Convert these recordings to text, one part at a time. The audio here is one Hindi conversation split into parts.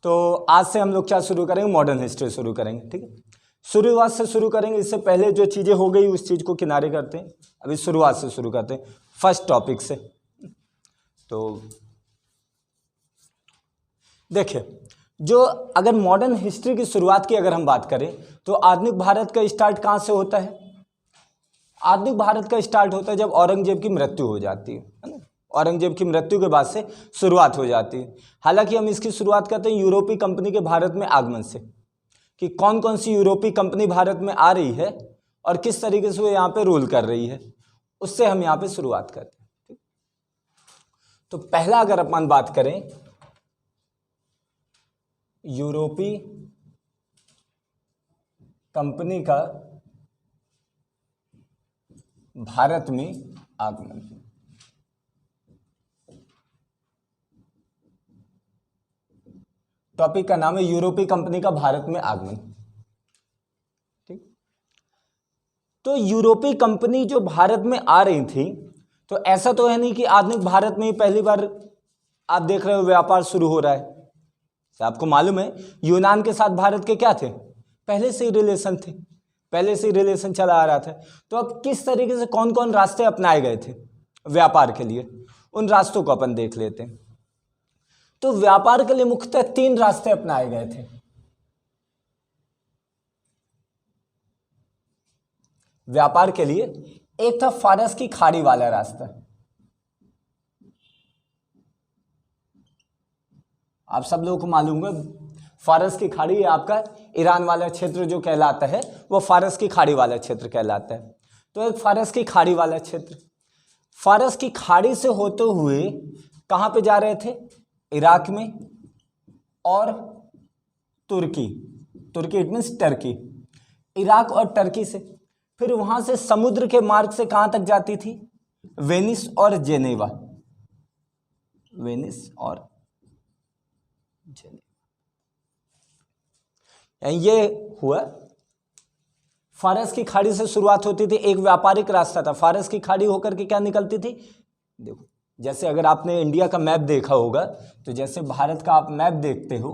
तो आज से हम लोग क्या शुरू करेंगे, मॉडर्न हिस्ट्री शुरू करेंगे। ठीक है, शुरुआत से शुरू करेंगे। इससे पहले जो चीज़ें हो गई उस चीज़ को किनारे करते हैं, अभी शुरुआत से शुरू करते हैं, फर्स्ट टॉपिक से। तो देखिए, जो अगर मॉडर्न हिस्ट्री की शुरुआत की अगर हम बात करें तो आधुनिक भारत का स्टार्ट कहाँ से होता है? आधुनिक भारत का स्टार्ट होता है जब औरंगजेब की मृत्यु हो जाती है ना। औरंगजेब की मृत्यु के बाद से शुरुआत हो जाती है। हालांकि हम इसकी शुरुआत करते हैं यूरोपीय कंपनी के भारत में आगमन से, कि कौन कौन सी यूरोपीय कंपनी भारत में आ रही है और किस तरीके से वो यहाँ पे रूल कर रही है, उससे हम यहाँ पे शुरुआत करते हैं। तो पहला अगर अपन बात करें यूरोपीय कंपनी का भारत में आगमन, टॉपिक का नाम है यूरोपीय कंपनी का भारत में आगमन। ठीक, तो यूरोपीय कंपनी जो भारत में आ रही थी, तो ऐसा तो है नहीं कि आधुनिक भारत में ही पहली बार आप देख रहे हो व्यापार शुरू हो रहा है। तो आपको मालूम है यूनान के साथ भारत के क्या थे, पहले से ही रिलेशन थे, पहले से ही रिलेशन चला आ रहा था। तो अब किस तरीके से कौन कौन रास्ते अपनाए गए थे व्यापार के लिए, उन रास्तों को अपन देख लेते हैं। तो व्यापार के लिए मुख्यतः 3 रास्ते अपनाए गए थे। व्यापार के लिए एक था फारस की खाड़ी वाला रास्ता। आप सब लोगों को मालूम है फारस की खाड़ी आपका ईरान वाला क्षेत्र जो कहलाता है वो फारस की खाड़ी वाला क्षेत्र कहलाता है। तो एक फारस की खाड़ी वाला क्षेत्र, फारस की खाड़ी से होते हुए कहां पे जा रहे थे, इराक में और तुर्की, तुर्की इट मीन्स टर्की, इराक और टर्की से, फिर वहां से समुद्र के मार्ग से कहां तक जाती थी, वेनिस और जेनेवा, वेनिस और जेनेवा। ये हुआ फारस की खाड़ी से शुरुआत होती थी, एक व्यापारिक रास्ता था। फारस की खाड़ी होकर के क्या निकलती थी, देखो जैसे अगर आपने इंडिया का मैप देखा होगा तो जैसे भारत का आप मैप देखते हो,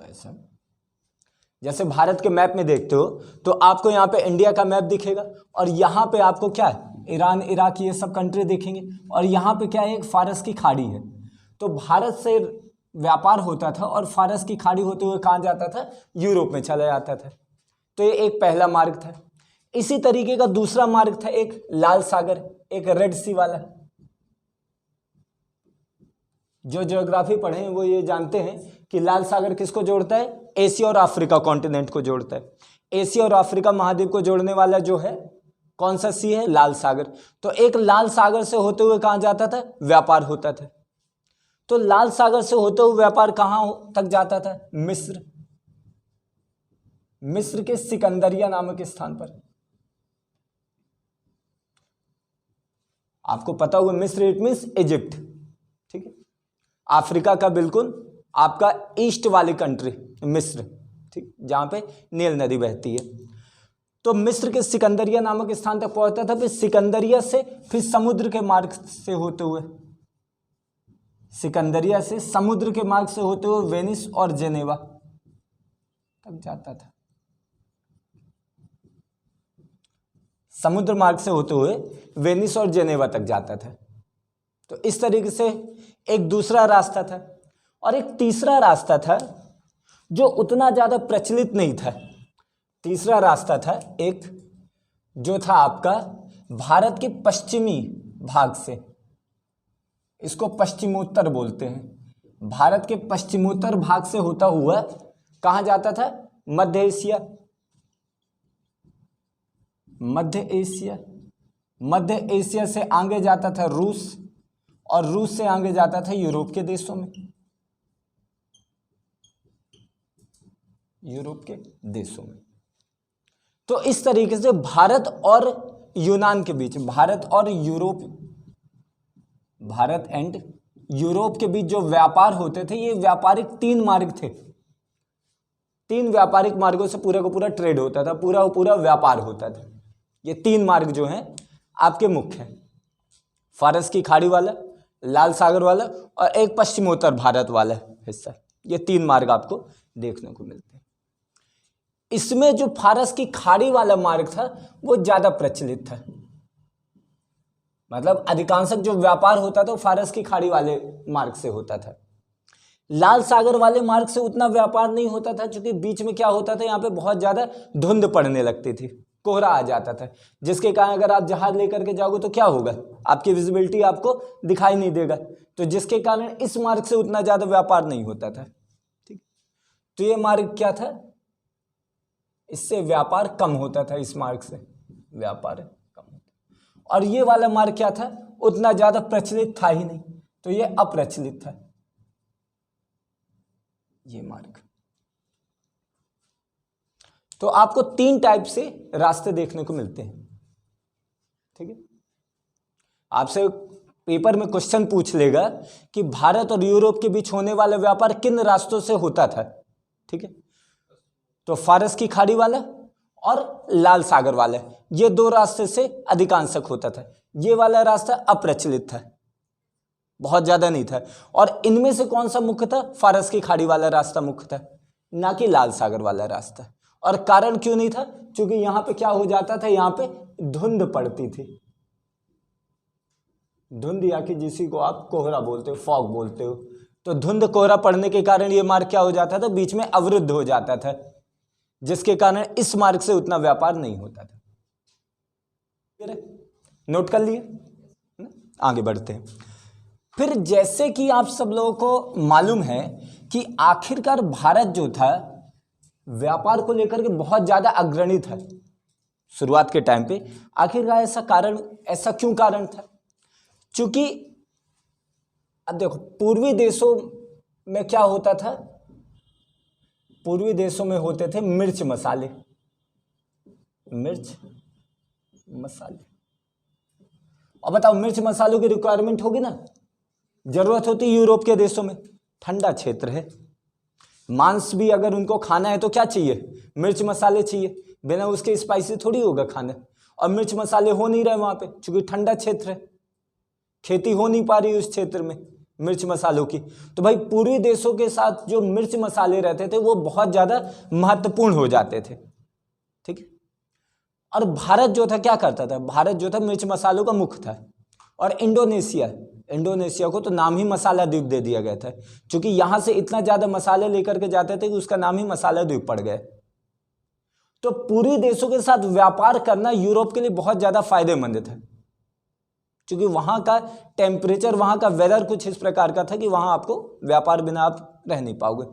ऐसा जैसे भारत के मैप में देखते हो तो आपको यहाँ पे इंडिया का मैप दिखेगा और यहाँ पे आपको क्या है, ईरान इराक ये सब कंट्री दिखेंगे और यहाँ पे क्या है, एक फारस की खाड़ी है। तो भारत से व्यापार होता था और फारस की खाड़ी होते हुए कहाँ जाता था, यूरोप में चला जाता था। तो ये एक पहला मार्ग था। इसी तरीके का दूसरा मार्ग था एक लाल सागर, एक रेड सी वाला। जो ज्योग्राफी पढ़े हैं वो ये जानते हैं कि लाल सागर किसको जोड़ता है, एशिया और अफ्रीका कॉन्टिनेंट को जोड़ता है। एशिया और अफ्रीका महाद्वीप को जोड़ने वाला जो है कौन सा सी है, लाल सागर। तो एक लाल सागर से होते हुए कहां जाता था, व्यापार होता था। तो लाल सागर से होते हुए व्यापार कहां तक जाता था, मिस्र, मिस्र के सिकंदरिया नामक स्थान पर। आपको पता हुआ मिस्र इट मीन्स इजिप्ट, ठीक है, अफ्रीका का बिल्कुल आपका ईस्ट वाली कंट्री मिस्र, ठीक, जहां पे नील नदी बहती है। तो मिस्र के सिकंदरिया नामक स्थान तक पहुंचता था, फिर सिकंदरिया से फिर समुद्र के मार्ग से होते हुए, सिकंदरिया से समुद्र के मार्ग से होते हुए वेनिस और जेनेवा तक जाता था। समुद्र मार्ग से होते हुए वेनिस और जेनेवा तक जाता था। तो इस तरीके से एक दूसरा रास्ता था। और एक तीसरा रास्ता था जो उतना ज्यादा प्रचलित नहीं था। तीसरा रास्ता था एक जो था आपका भारत के पश्चिमी भाग से, इसको पश्चिमोत्तर बोलते हैं, भारत के पश्चिमोत्तर भाग से होता हुआ कहां जाता था, मध्य एशिया, मध्य एशिया, मध्य एशिया से आगे जाता था रूस, और रूस से आगे जाता था यूरोप के देशों में, यूरोप के देशों में। तो इस तरीके से भारत और यूनान के बीच, भारत और यूरोप, भारत एंड यूरोप के बीच जो व्यापार होते थे, ये व्यापारिक 3 मार्ग थे। 3 व्यापारिक मार्गों से पूरा का पूरा ट्रेड होता था, पूरा व्यापार होता था। ये 3 मार्ग जो हैं आपके मुख्य हैं। फारस की खाड़ी वाला, लाल सागर वाला और एक पश्चिमोत्तर भारत वाला हिस्सा। ये 3 मार्ग आपको देखने को मिलते हैं। इसमें जो फारस की खाड़ी वाला मार्ग था वो ज्यादा प्रचलित था, मतलब अधिकांशतः जो व्यापार होता था वो फारस की खाड़ी वाले मार्ग से होता था। लाल सागर वाले मार्ग से उतना व्यापार नहीं होता था, क्योंकि बीच में क्या होता था, यहाँ पे बहुत ज्यादा धुंध पड़ने लगती थी, कोहरा आ जाता था, जिसके कारण अगर आप जहाज लेकर के जाओगे तो क्या होगा, आपकी विजिबिलिटी आपको दिखाई नहीं देगा, तो जिसके कारण इस मार्ग से उतना ज्यादा व्यापार नहीं होता था। ठीक, तो ये मार्ग क्या था, इससे व्यापार कम होता था, इस मार्ग से व्यापार कम होता। और ये वाला मार्ग क्या था, उतना ज्यादा प्रचलित था ही नहीं, तो ये अप्रचलित था ये मार्ग। तो आपको 3 टाइप से रास्ते देखने को मिलते हैं। ठीक है, आपसे पेपर में क्वेश्चन पूछ लेगा कि भारत और यूरोप के बीच होने वाला व्यापार किन रास्तों से होता था। ठीक है, तो फारस की खाड़ी वाला और लाल सागर वाला, ये 2 रास्ते से अधिकांशतः होता था। ये वाला रास्ता अप्रचलित था, बहुत ज्यादा नहीं था। और इनमें से कौन सा मुख्य था, फारस की खाड़ी वाला रास्ता मुख्य था, ना कि लाल सागर वाला रास्ता। और कारण क्यों नहीं था, क्योंकि यहां पे क्या हो जाता था, यहां पे धुंध पड़ती थी, धुंध या कि जिसी को आप कोहरा बोलते हो, फॉग बोलते हो। तो धुंध कोहरा पड़ने के कारण ये मार्ग क्या हो जाता था, बीच में अवरुद्ध हो जाता था, जिसके कारण इस मार्ग से उतना व्यापार नहीं होता था। नोट कर लिए, आगे बढ़ते हैं। फिर जैसे कि आप सब लोगों को मालूम है कि आखिरकार भारत जो था व्यापार को लेकर के बहुत ज्यादा अग्रणी था शुरुआत के टाइम पे। आखिरकार ऐसा क्यों कारण था, क्योंकि अब देखो पूर्वी देशों में क्या होता था, पूर्वी देशों में होते थे मिर्च मसाले, मिर्च मसाले। और बताओ मिर्च मसालों की रिक्वायरमेंट होगी ना, जरूरत होती यूरोप के देशों में, ठंडा क्षेत्र है, मांस भी अगर उनको खाना है तो क्या चाहिए, मिर्च मसाले चाहिए, बिना उसके स्पाइसी थोड़ी होगा खाना। और मिर्च मसाले हो नहीं रहे वहां पे, क्योंकि ठंडा क्षेत्र है, खेती हो नहीं पा रही उस क्षेत्र में मिर्च मसालों की। तो भाई पूर्वी देशों के साथ जो मिर्च मसाले रहते थे वो बहुत ज्यादा महत्वपूर्ण हो जाते थे। ठीक है, और भारत जो था क्या करता था, भारत जो था मिर्च मसालों का मुख्य था। और इंडोनेशिया को तो नाम ही मसाला द्वीप दे दिया गया था, क्योंकि यहां से इतना ज्यादा मसाले लेकर के जाते थे कि उसका नाम ही मसाला द्वीप पड़ गया। तो पूर्वी देशों के साथ व्यापार करना यूरोप के लिए बहुत ज्यादा फायदेमंद था, क्योंकि वहां का टेम्परेचर, वहां का वेदर कुछ इस प्रकार का था कि वहां आपको व्यापार बिना आप रह नहीं पाओगे।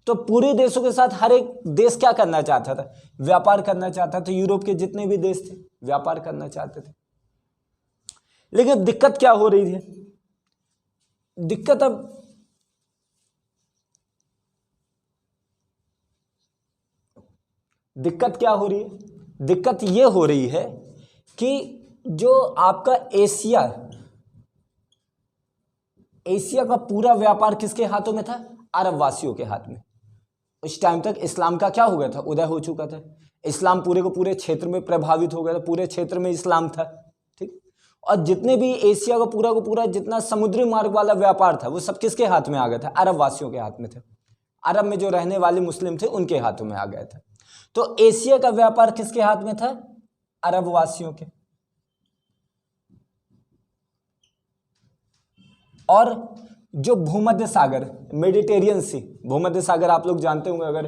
तो पूर्वी देशों के साथ हर एक देश क्या करना चाहता था, व्यापार करना चाहता था। यूरोप के जितने भी देश थे व्यापार करना चाहते थे। लेकिन दिक्कत क्या हो रही थी, दिक्कत क्या हो रही है, दिक्कत ये हो रही है कि जो आपका एशिया का पूरा व्यापार किसके हाथों में था, अरब वासियों के हाथ में। उस टाइम तक इस्लाम का क्या हो गया था, उदय हो चुका था। इस्लाम पूरे को पूरे क्षेत्र में प्रभावित हो गया था, पूरे क्षेत्र में इस्लाम था। ठीक, और जितने भी एशिया का पूरा जितना समुद्री मार्ग वाला व्यापार था वो सब किसके हाथ में आ गया था, अरब वासियों के हाथ में था। अरब में जो रहने वाले मुस्लिम थे उनके हाथों में आ गया था। तो एशिया का व्यापार किसके हाथ में था, अरब वासियों के। और जो भूमध्य सागर, मेडिटेरियन सी, भूमध्य सागर आप लोग जानते होंगे अगर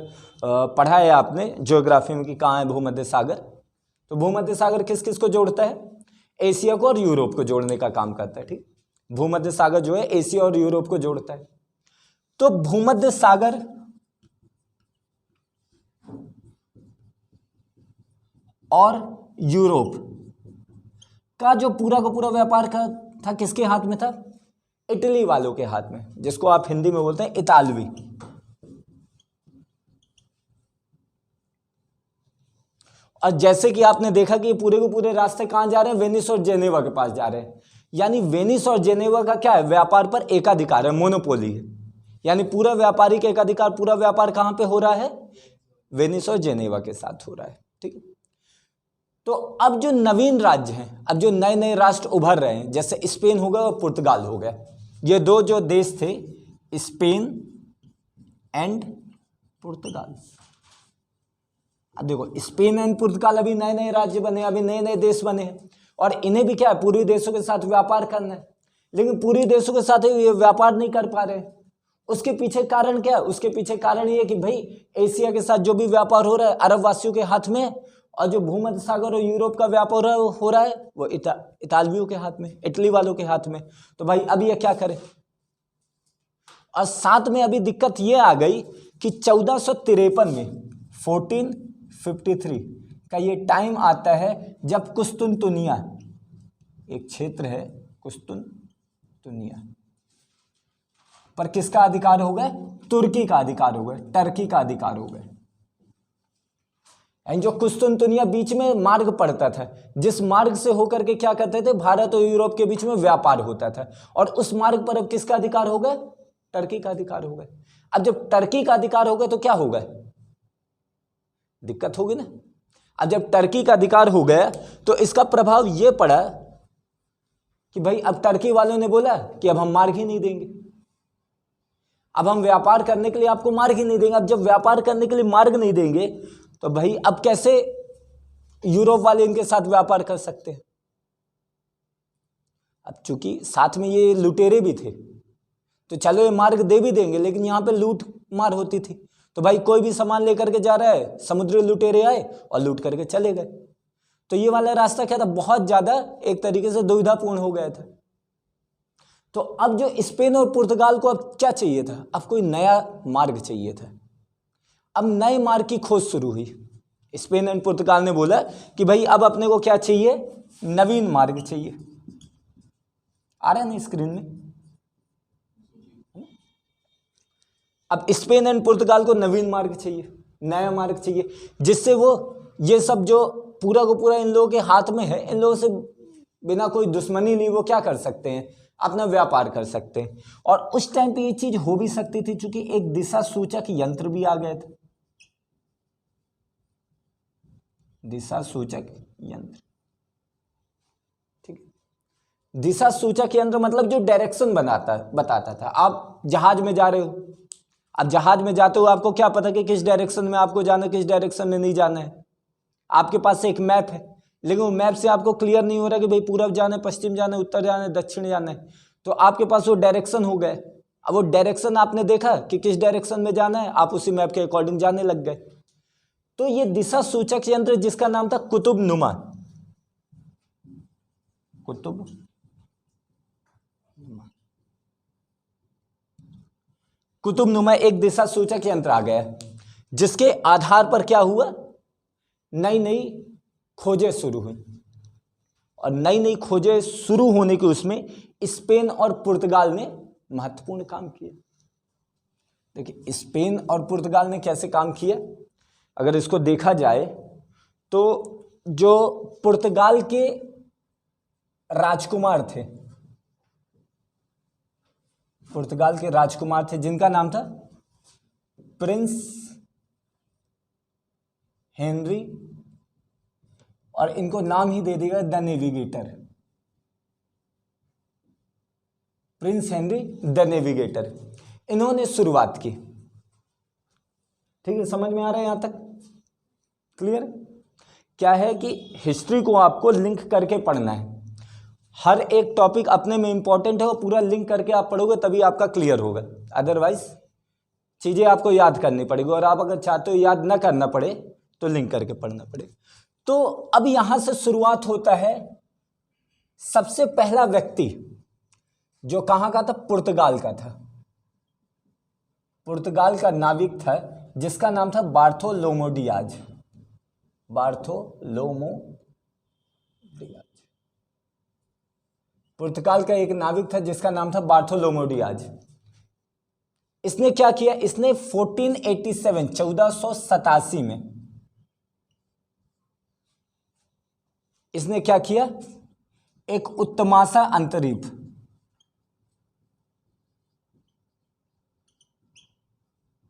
पढ़ा है आपने ज्योग्राफी में कि कहाँ है भूमध्य सागर। तो भूमध्य सागर किस किस को जोड़ता है, एशिया को और यूरोप को जोड़ने का काम करता है। ठीक, भूमध्य सागर जो है एशिया और यूरोप को जोड़ता है। तो भूमध्य सागर और यूरोप का जो पूरा का पूरा व्यापार का था किसके हाथ में था, इटली वालों के हाथ में, जिसको आप हिंदी में बोलते हैं इतालवी। और जैसे कि आपने देखा कि पूरे के पूरे रास्ते कहां जा रहे हैं, वेनिस और जेनेवा के पास जा रहे हैं। यानी वेनिस और जेनेवा का क्या है, व्यापार पर एकाधिकार है, मोनोपोली है। यानी पूरा व्यापारिक एकाधिकार, पूरा व्यापार कहां पे हो रहा है, वेनिस और जेनेवा के साथ हो रहा है। ठीक है, तो अब जो नवीन राज्य हैं, अब जो नए नए राष्ट्र उभर रहे हैं, जैसे स्पेन हो गया और पुर्तगाल हो गया, ये दो जो देश थे, स्पेन एंड पुर्तगाल। अब देखो स्पेन एंड पुर्तगाल अभी नए नए राज्य बने, अभी नए नए देश बने हैं, और इन्हें भी क्या है, पूर्वी देशों के साथ व्यापार करना है, लेकिन पूर्वी देशों के साथ ये व्यापार नहीं कर पा रहे। उसके पीछे कारण क्या है? उसके पीछे कारण ये कि भाई एशिया के साथ जो भी व्यापार हो रहा है अरब वासियों के हाथ में, और जो भूमध्य सागर और यूरोप का व्यापार हो रहा है वो इतालवियों के हाथ में, इटली वालों के हाथ में। तो भाई अब ये क्या करें? और साथ में अभी दिक्कत ये आ गई कि 1453 में 1453 का ये टाइम आता है जब कुस्तुनतुनिया, एक क्षेत्र है कुस्तुनतुनिया, पर किसका अधिकार हो गए? तुर्की का अधिकार हो गए, टर्की का अधिकार हो गए। जो कुस्तुनतुनिया बीच में मार्ग पड़ता था, जिस मार्ग से होकर के क्या करते थे, भारत और यूरोप के बीच में व्यापार होता था, और उस मार्ग पर अब किसका अधिकार हो गए? टर्की का अधिकार हो गए। अब जब टर्की का अधिकार हो गया तो क्या होगा? दिक्कत होगी ना। अब जब टर्की का अधिकार हो गया तो इसका प्रभाव यह पड़ा कि भाई अब टर्की वालों ने बोला कि अब हम मार्ग ही नहीं देंगे, अब हम व्यापार करने के लिए आपको मार्ग ही नहीं देंगे। अब जब व्यापार करने के लिए मार्ग नहीं देंगे तो भाई अब कैसे यूरोप वाले इनके साथ व्यापार कर सकते हैं? अब चूंकि साथ में ये लुटेरे भी थे तो चलो ये मार्ग दे भी देंगे, लेकिन यहां पे लूट मार होती थी। तो भाई कोई भी सामान लेकर के जा रहा है, समुद्री लुटेरे आए और लूट करके चले गए। तो ये वाला रास्ता क्या था, बहुत ज्यादा एक तरीके से दुविधापूर्ण हो गया था। तो अब जो स्पेन और पुर्तगाल को अब क्या चाहिए था? अब कोई नया मार्ग चाहिए था। अब नए मार्ग की खोज शुरू हुई। स्पेन एंड पुर्तगाल ने बोला कि भाई अब अपने को क्या चाहिए? नवीन मार्ग चाहिए। आ रहा है ना स्क्रीन में? अब स्पेन एंड पुर्तगाल को नवीन मार्ग चाहिए, नया मार्ग चाहिए, जिससे वो ये सब जो पूरा को पूरा इन लोगों के हाथ में है, इन लोगों से बिना कोई दुश्मनी लिए वो क्या कर सकते हैं? अपना व्यापार कर सकते हैं। और उस टाइम पे ये चीज हो भी सकती थी क्योंकि एक दिशा सूचक यंत्र भी आ गए थे। दिशा सूचक यंत्र, ठीक है। दिशा सूचक यंत्र मतलब जो डायरेक्शन बताता था। आप जहाज में जा रहे हो, अब जहाज में जाते हो आपको क्या पता कि किस डायरेक्शन में आपको जाना है, किस डायरेक्शन में नहीं जाना है। आपके पास एक मैप है, लेकिन वो मैप से आपको क्लियर नहीं हो रहा कि भाई पूरब जाना है, पश्चिम जाना है, उत्तर जाना है, दक्षिण जाना है। तो आपके पास वो डायरेक्शन हो गए। अब वो डायरेक्शन आपने देखा कि किस डायरेक्शन में जाना है, आप उसी मैप के अकॉर्डिंग जाने लग गए। तो ये दिशा सूचक यंत्र जिसका नाम था कुतुबनुमा, कुतुबनुमा एक दिशा सूचक यंत्र आ गया, जिसके आधार पर क्या हुआ? नई नई खोजें शुरू हुई। और नई नई खोजें शुरू होने के उसमें स्पेन और पुर्तगाल ने महत्वपूर्ण काम किया। देखिए स्पेन और पुर्तगाल ने कैसे काम किया, अगर इसको देखा जाए तो जो पुर्तगाल के राजकुमार थे, पुर्तगाल के राजकुमार थे जिनका नाम था प्रिंस हेनरी, और इनको नाम ही दे दिया the navigator, Prince Henry the navigator. इन्होंने शुरुआत की। ठीक है, समझ में आ रहा है यहां तक? क्लियर? क्या है कि हिस्ट्री को आपको लिंक करके पढ़ना है। हर एक टॉपिक अपने में इंपॉर्टेंट है और पूरा लिंक करके आप पढ़ोगे तभी आपका क्लियर होगा, अदरवाइज चीजें आपको याद करनी पड़ेगी, और आप अगर चाहते हो याद ना करना पड़े तो लिंक करके पढ़ना पड़ेगा। तो अब यहां से शुरुआत होता है। सबसे पहला व्यक्ति जो कहां का था? पुर्तगाल का था। पुर्तगाल का नाविक था जिसका नाम था बार्थोलोमो डियाज। बार्थोलोमो डियाज, पुर्तगाल का एक नाविक था जिसका नाम था बार्थोलोमो डियाज। इसने क्या किया? इसने 1487 में इसने क्या किया? एक उत्तमासा अंतरीप,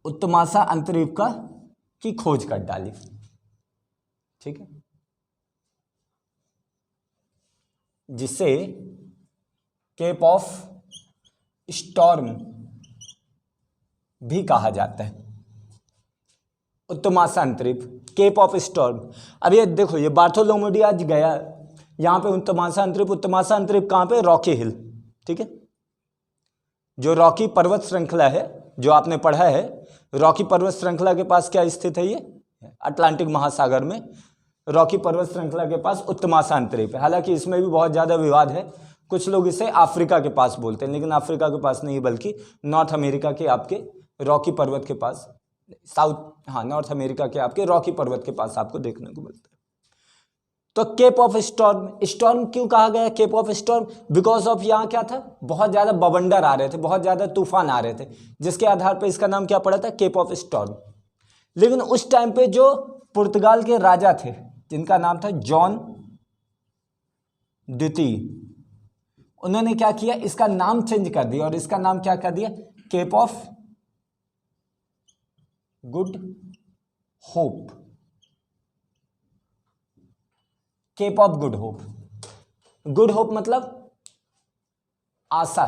उत्तमासा अंतरीप की खोज कर डाली। ठीक है, जिसे केप ऑफ स्टॉर्म भी कहा जाता है, उत्तमासा अंतरीप, केप ऑफ स्टॉर्म। अब ये देखो, ये बार्थोलोमेव डियाज गया यहाँ पे उत्तमासा अंतरीप। उत्तमासा अंतरीप कहाँ पे? रॉकी हिल, ठीक है, जो रॉकी पर्वत श्रृंखला है, जो आपने पढ़ा है, रॉकी पर्वत श्रृंखला के पास क्या स्थित है? ये अटलांटिक महासागर में रॉकी पर्वत श्रृंखला के पास उत्तमासा अंतरीप है। हालांकि इसमें भी बहुत ज़्यादा विवाद है, कुछ लोग इसे अफ्रीका के पास बोलते हैं, लेकिन अफ्रीका के पास नहीं, बल्कि नॉर्थ अमेरिका के आपके रॉकी पर्वत के पास, नॉर्थ अमेरिका के आपके रॉकी पर्वत के पास आपको देखने को मिलता है। तो केप ऑफ स्टॉर्म, स्टॉर्म क्यों कहा गया cape of storm? Because of यहाँ क्या था, बहुत ज़्यादा बवंडर आ रहे थे, बहुत ज़्यादा तूफान आ रहे थे, जिसके आधार पर इसका नाम क्या पड़ा था? Cape of storm. लेकिन उस टाइम पे जो पुर्तगाल के राजा थे, जिनका नाम था जॉन द्वितीय, उन्होंने क्या किया? इसका नाम चेंज कर दिया और इसका नाम क्या कर दिया? Cape of good hope, cape of good hope. Good hope मतलब आशा,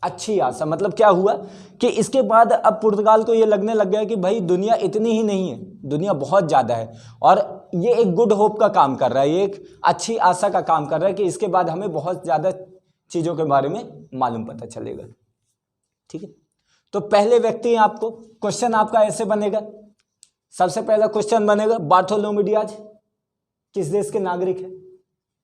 अच्छी आशा। मतलब क्या हुआ कि इसके बाद अब पुर्तगाल को ये लगने लग गया कि भाई दुनिया इतनी ही नहीं है, दुनिया बहुत ज़्यादा है, और ये एक गुड होप का काम कर रहा है, ये एक अच्छी आशा का काम कर रहा है कि इसके बाद हमें बहुत ज़्यादा चीज़ों के बारे में मालूम पता चलेगा, ठीक है। तो पहले व्यक्ति आपको क्वेश्चन आपका ऐसे बनेगा, सबसे पहला क्वेश्चन बनेगा बार्थोलोमेव डियाज किस देश के नागरिक है,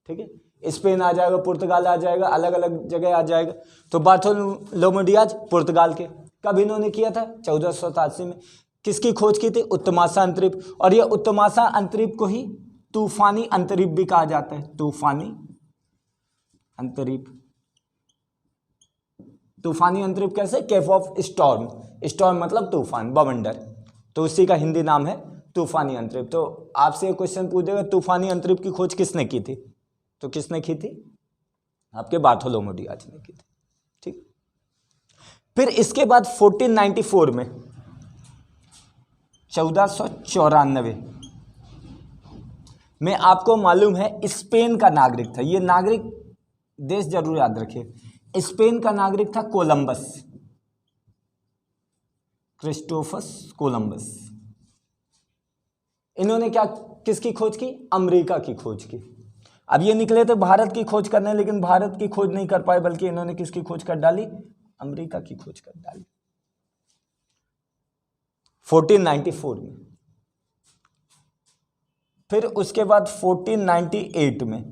ठीक है। स्पेन आ जाएगा, पुर्तगाल आ जाएगा, अलग अलग जगह आ जाएगा। तो बार्थोलोमेव डियाज पुर्तगाल के। कब इन्होंने किया था? 1487 में। किसकी खोज की थी? उत्तमासा अंतरीप। और यह उत्तमासा अंतरीप को ही तूफानी अंतरीप भी कहा जाता है, तूफानी अंतरीप। तूफानी अंतरीप कैसे? केप ऑफ स्टॉर्म, स्टॉर्म मतलब तूफान, बवंडर, तो उसी का हिंदी नाम है तूफानी अंतरीप। तो आपसे एक क्वेश्चन पूछेगा तूफानी अंतरीप की खोज किसने की थी? तो किसने की थी? आपके बार्थोलोमेव डियाज ने की थी, ठीक। फिर इसके बाद 1494 में, 1494 में आपको मालूम है स्पेन का नागरिक था, ये नागरिक देश जरूर याद रखिए, स्पेन का नागरिक था कोलंबस, क्रिस्टोफस कोलंबस। इन्होंने क्या, किसकी खोज की? अमेरिका की खोज की। अब ये निकले थे भारत की खोज करने, लेकिन भारत की खोज नहीं कर पाए, बल्कि इन्होंने किसकी खोज कर डाली? अमेरिका की खोज कर डाली 1494 में। फिर उसके बाद 1498 में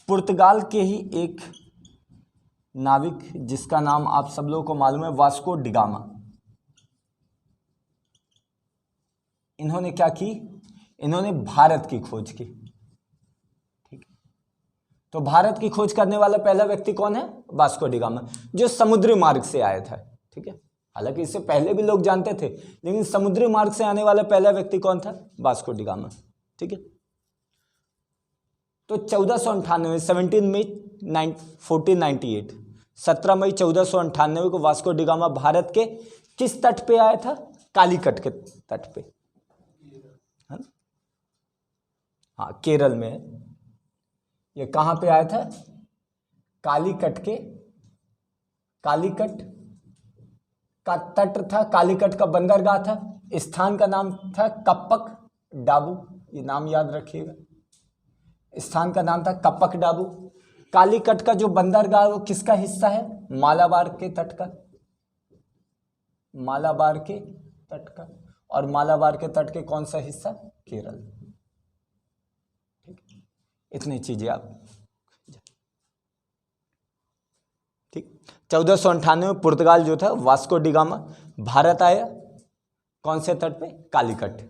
पुर्तगाल के ही एक नाविक, जिसका नाम आप सब लोगों को मालूम है, वास्को डिगामा, इन्होंने क्या की? इन्होंने भारत की खोज की, ठीक। तो भारत की खोज करने वाला पहला व्यक्ति कौन है? वास्को डिगामा, जो समुद्री मार्ग से आया था, ठीक है। हालांकि इससे पहले भी लोग जानते थे, लेकिन समुद्री मार्ग से आने वाला पहला व्यक्ति कौन था? वास्को डिगामा, ठीक है। तो 1498, 17 मई 1498, 17 मई 1498 को वास्को डिगामा भारत के किस तट पे आया था? कालीकट के तट पे, है ना? हाँ, केरल में है। ये कहाँ पे आया था? कालीकट के, कालीकट का तट था, कालीकट का बंदरगाह था, स्थान का नाम था कप्पक डाबू, ये नाम याद रखिएगा, स्थान का नाम था कप्पक डाबू। कालीकट का जो बंदरगाह वो किसका हिस्सा है? मालाबार के तट का, मालाबार के तट का। और मालाबार के तट के कौन सा हिस्सा? केरल, ठीक। इतनी चीजें आप, ठीक। 1498 में पुर्तगाल जो था, वास्को डिगामा भारत आया, कौन से तट पे? कालीकट,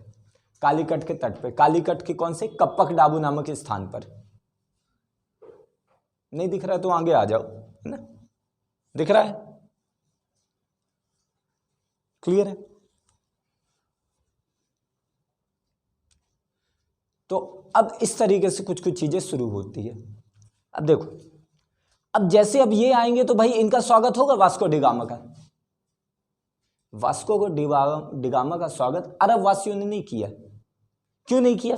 कालीकट के तट पे। कालीकट के कौन से? कप्पक डाबू नामक स्थान पर। नहीं दिख रहा है तो आगे आ जाओ, है ना? दिख रहा है? क्लियर है? तो अब इस तरीके से कुछ कुछ चीजें शुरू होती है। अब देखो, अब जैसे अब ये आएंगे तो भाई इनका स्वागत होगा वास्को डिगामा का। वास्को को डिगामा का स्वागत अरब वासियों ने नहीं किया। क्यों नहीं किया?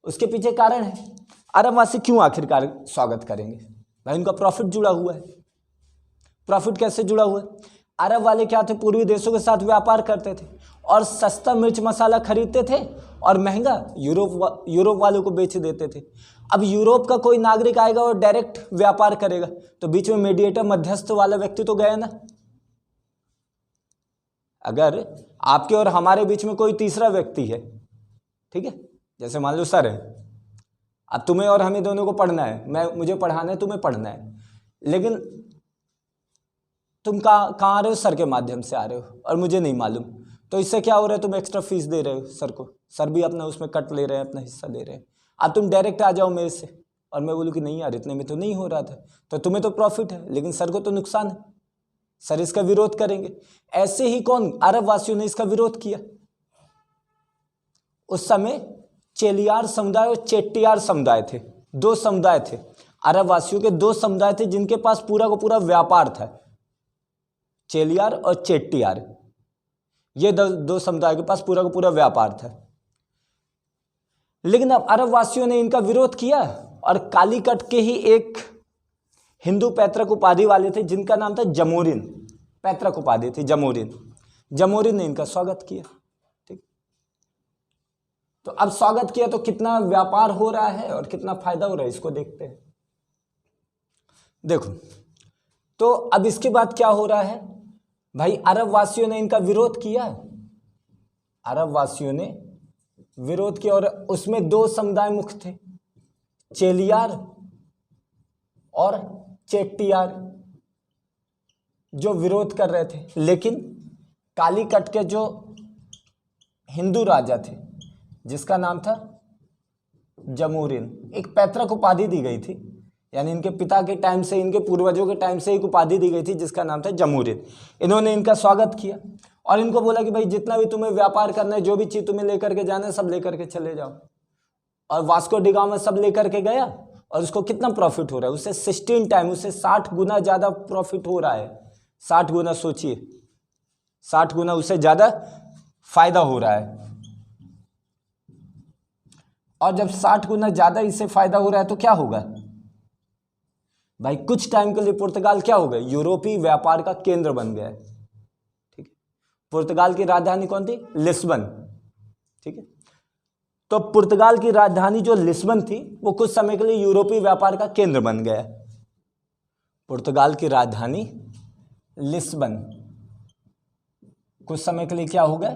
उसके पीछे कारण है। अरबवासी क्यों आखिरकार स्वागत करेंगे? भाई उनका प्रॉफिट जुड़ा हुआ है। प्रॉफिट कैसे जुड़ा हुआ है? अरब वाले क्या थे, पूर्वी देशों के साथ व्यापार करते थे और सस्ता मिर्च मसाला खरीदते थे और महंगा यूरोप वालों को बेच देते थे। अब यूरोप का कोई नागरिक आएगा और डायरेक्ट व्यापार करेगा तो बीच में मीडिएटर, मध्यस्थ वाला व्यक्ति तो गया ना। अगर आपके और हमारे बीच में कोई तीसरा व्यक्ति है, ठीक है, जैसे मान लो सर है, अब तुम्हें और हमें दोनों को पढ़ना है, मुझे पढ़ाना है, तुम्हें पढ़ना है, लेकिन तुम कहाँ आ रहे हो? सर के माध्यम से आ रहे हो और मुझे नहीं मालूम, तो इससे क्या हो रहा है? तुम एक्स्ट्रा फीस दे रहे हो सर को, सर भी अपना उसमें कट ले रहे हैं, अपना हिस्सा ले रहे हैं। अब तुम डायरेक्ट आ जाओ मेरे से और मैं बोलूँ कि नहीं यार इतने में तो नहीं हो रहा था, तो तुम्हें तो प्रॉफिट है लेकिन सर को तो नुकसान है, सर इसका विरोध करेंगे। ऐसे ही कौन? अरब वासियों ने इसका विरोध किया। उस समय चेलियार समुदाय और चेट्टियार समुदाय थे, दो समुदाय थे। अरब वासियों के दो समुदाय थे जिनके पास पूरा का पूरा व्यापार था, चेलियार और चेट्टियार। ये दो समुदाय के पास पूरा का पूरा व्यापार था। लेकिन अब अरब वासियों ने इनका विरोध किया और कालीकट के ही एक हिंदू पैतृक उपाधि वाले थे जिनका नाम था जमोरिन, पैतृक उपाधि थी जमोरिन। जमोरिन ने इनका स्वागत किया। ठीक, तो अब स्वागत किया तो कितना व्यापार हो रहा है और कितना फायदा हो रहा है इसको देखते हैं। देखो, तो अब इसके बाद क्या हो रहा है भाई? अरब वासियों ने इनका विरोध किया, अरब वासियों ने विरोध किया और उसमें दो समुदाय मुख्य थे, चेलियार और चेट्टियार, जो विरोध कर रहे थे। लेकिन कालीकट के जो हिंदू राजा थे जिसका नाम था जमोरिन, एक पैतृक उपाधि दी गई थी, यानी इनके पिता के टाइम से, इनके पूर्वजों के टाइम से एक उपाधि दी गई थी जिसका नाम था जमोरिन। इन्होंने इनका स्वागत किया और इनको बोला कि भाई जितना भी तुम्हें व्यापार करना है, जो भी चीज तुम्हें लेकर के जाना है सब लेकर के चले जाओ। और वास्को डी गामा सब लेकर के गया और उसको कितना प्रॉफिट हो रहा है? उससे 16 टाइम, उससे 60 गुना ज्यादा प्रॉफिट हो रहा है। 60 गुना, सोचिए 60 गुना उससे ज्यादा फायदा हो रहा है। और जब 60 गुना ज्यादा इससे फायदा हो रहा है तो क्या होगा भाई? कुछ टाइम के लिए पुर्तगाल क्या हो गया? यूरोपीय व्यापार का केंद्र बन गया है। ठीक है, पुर्तगाल की राजधानी कौन थी? लिस्बन। ठीक है, तो पुर्तगाल की राजधानी जो लिस्बन थी वो कुछ समय के लिए यूरोपीय व्यापार का केंद्र बन गया। पुर्तगाल की राजधानी लिस्बन कुछ समय के लिए क्या हो गया?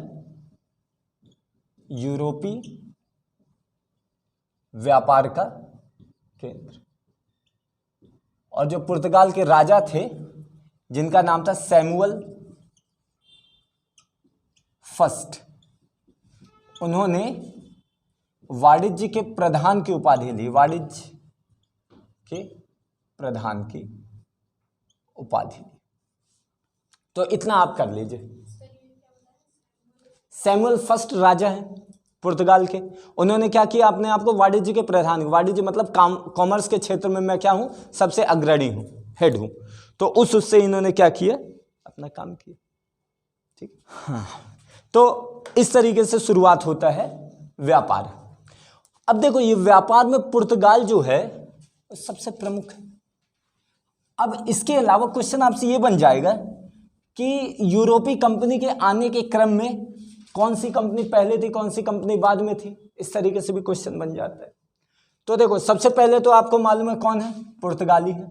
यूरोपीय व्यापार का केंद्र। और जो पुर्तगाल के राजा थे जिनका नाम था सैमुअल फर्स्ट, उन्होंने वाणिज्य के प्रधान की उपाधि ली, वाणिज्य के प्रधान की उपाधि ली। तो इतना आप कर लीजिए। सैमुअल फर्स्ट राजा हैं पुर्तगाल के, उन्होंने क्या किया? अपने आप को वाणिज्य के प्रधान, वाणिज्य मतलब कॉमर्स के क्षेत्र में मैं क्या हूं? सबसे अग्रणी हूं, हेड हूं। तो उससे इन्होंने क्या किया? अपना काम किया। ठीक, हाँ। तो इस तरीके से शुरुआत होता है व्यापार। अब देखो, ये व्यापार में पुर्तगाल जो है सबसे प्रमुख है। अब इसके अलावा क्वेश्चन आपसे ये बन जाएगा कि यूरोपीय कंपनी के आने के क्रम में कौन सी कंपनी पहले थी, कौन सी कंपनी बाद में थी, इस तरीके से भी क्वेश्चन बन जाता है। तो देखो, सबसे पहले तो आपको मालूम है कौन है? पुर्तगाली है।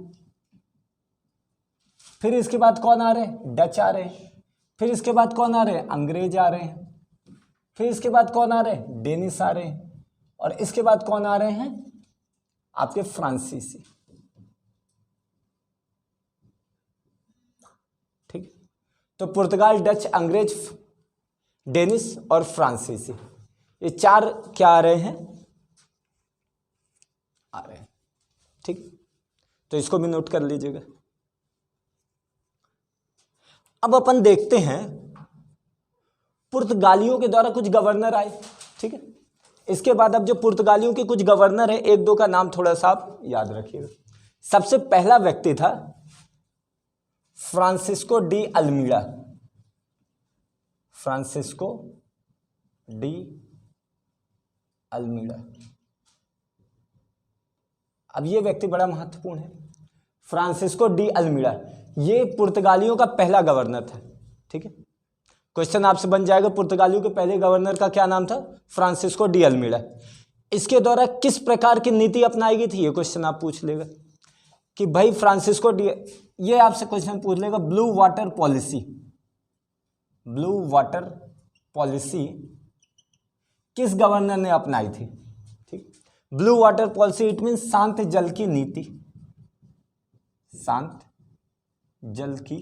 फिर इसके बाद कौन आ रहे हैं? डच आ रहे हैं। फिर इसके बाद कौन आ रहे हैं? अंग्रेज आ रहे हैं। फिर इसके बाद कौन आ रहे हैं? डेनिश आ रहे हैं। और इसके बाद कौन आ रहे हैं? आपके फ्रांसीसी। ठीक, तो पुर्तगाल, डच, अंग्रेज, डेनिश और फ्रांसीसी, ये चार क्या आ रहे हैं? आ रहे हैं। ठीक, तो इसको भी नोट कर लीजिएगा। अब अपन देखते हैं पुर्तगालियों के द्वारा कुछ गवर्नर आए। ठीक है, इसके बाद अब जो पुर्तगालियों के कुछ गवर्नर हैं, एक दो का नाम थोड़ा सा आप याद रखिएगा। सबसे पहला व्यक्ति था फ्रांसिस्को डी अल्मीड़ा। फ्रांसिस्को डी अल्मीड़ा, अब ये व्यक्ति बड़ा महत्वपूर्ण है, फ्रांसिस्को डी अल्मीड़ा, ये पुर्तगालियों का पहला गवर्नर था। ठीक है, क्वेश्चन आपसे बन जाएगा पुर्तगालियों के पहले गवर्नर का क्या नाम था, फ्रांसिस्को डी अल्मीड़ा। इसके द्वारा किस प्रकार की नीति अपनाई गई थी, ये क्वेश्चन आप पूछ लेगा कि भाई फ्रांसिस्को डी, ये आपसे क्वेश्चन पूछ लेगा blue water policy, blue water policy किस गवर्नर ने अपनाई थी। ठीक, blue water policy it mean शांत जल की नीति, शांत जल की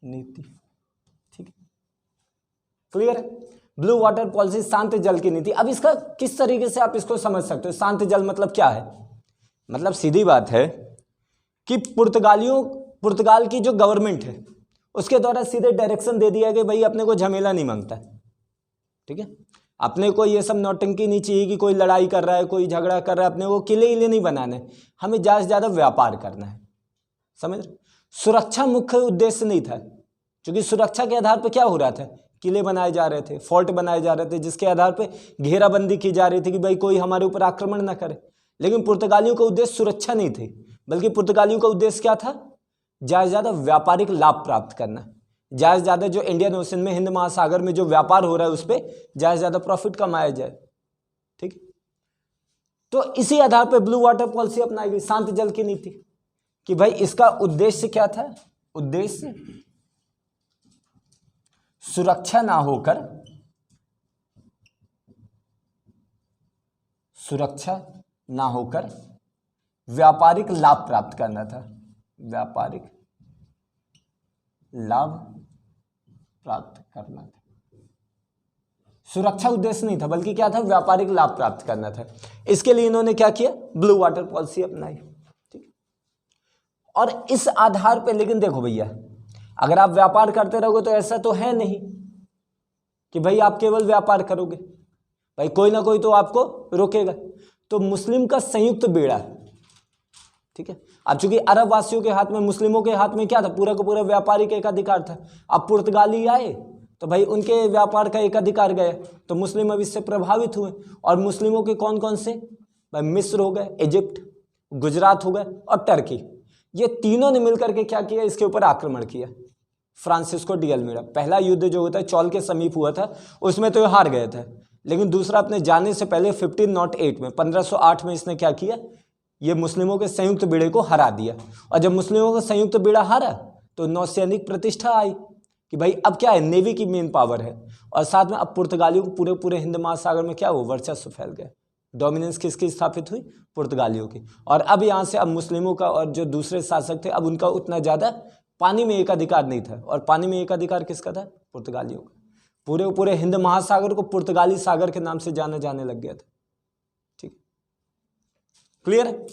नीति। ठीक, क्लियर है, ब्लू वाटर पॉलिसी शांत जल की नीति। अब इसका किस तरीके से आप इसको समझ सकते हो, शांत जल मतलब क्या है, मतलब सीधी बात है कि पुर्तगाल की जो गवर्नमेंट है उसके द्वारा सीधे डायरेक्शन दे दिया कि भाई अपने को झमेला नहीं मांगता है। ठीक है, अपने को ये सब नौटंकी नहीं चाहिए कि कोई लड़ाई कर रहा है, कोई झगड़ा कर रहा है, अपने को किले इले नहीं बनाने, हमें ज़्यादा से ज़्यादा व्यापार करना है। समझ रहे, सुरक्षा मुख्य उद्देश्य नहीं था, क्योंकि सुरक्षा के आधार पर क्या हो रहा था, किले बनाए जा रहे थे, फोर्ट बनाए जा रहे थे, जिसके आधार पर घेराबंदी की जा रही थी कि भाई कोई हमारे ऊपर आक्रमण ना करे। लेकिन पुर्तगालियों का उद्देश्य सुरक्षा नहीं थी, बल्कि पुर्तगालियों का उद्देश्य क्या था, ज़्यादा से ज़्यादा व्यापारिक लाभ प्राप्त करना, ज़्यादा से ज़्यादा जो इंडियन ओशन में, हिंद महासागर में जो व्यापार हो रहा है उस पर ज़्यादा से ज़्यादा प्रॉफिट कमाया जाए। ठीक, तो इसी आधार पर ब्लू वाटर पॉलिसी अपनाई गई, शांत जल की नीति, कि भाई इसका उद्देश्य क्या था, उद्देश्य सुरक्षा ना होकर, सुरक्षा ना होकर व्यापारिक लाभ प्राप्त करना था, व्यापारिक लाभ प्राप्त करना था। सुरक्षा उद्देश्य नहीं था, बल्कि क्या था, व्यापारिक लाभ प्राप्त करना था। इसके लिए इन्होंने क्या किया, ब्लू वाटर पॉलिसी अपनाई। ठीक, और इस आधार पे, लेकिन देखो भैया, अगर आप व्यापार करते रहोगे तो ऐसा तो है नहीं कि भाई आप केवल व्यापार करोगे, भाई कोई ना कोई तो आपको रोकेगा। तो मुस्लिम का संयुक्त बेड़ा, ठीक है, अब चूंकि अरब वासियों के हाथ में, मुस्लिमों के हाथ में क्या था, पूरा का पूरा व्यापारिक एकाधिकार था। अब पुर्तगाली आए तो भाई उनके व्यापार का एकाधिकार गया, तो मुस्लिम अब इससे प्रभावित हुए। और मुस्लिमों के कौन कौन से, भाई मिस्र हो गए, इजिप्ट, गुजरात हो गए और टर्की, ये तीनों ने मिलकर के क्या किया, इसके ऊपर आक्रमण किया। फ्रांसिस्को डी अल्मीड़ा, पहला युद्ध जो होता है चौल के समीप हुआ था, उसमें तो हार गए थे, लेकिन दूसरा अपने जाने से पहले 1508 में, 1508 में इसने क्या किया, ये मुस्लिमों के संयुक्त बेड़े को हरा दिया। और जब मुस्लिमों का संयुक्त बेड़ा हारा तो नौसैनिक प्रतिष्ठा आई कि भाई अब क्या है, नेवी की मेन पावर है, और साथ में अब पुर्तगालियों को पूरे पूरे हिंद महासागर में क्या हो, वर्चस्व फैल गया। डोमिनेंस किसकी स्थापित हुई, पुर्तगालियों की। और अब यहाँ से अब मुस्लिमों का और जो दूसरे शासक थे, अब उनका उतना ज़्यादा पानी में एकाधिकार नहीं था, और पानी में एकाधिकार किसका था, पुर्तगालियों का। पूरे पूरे हिंद महासागर को पुर्तगाली सागर के नाम से जाना जाने लग गया था। ठीक, क्लियर है।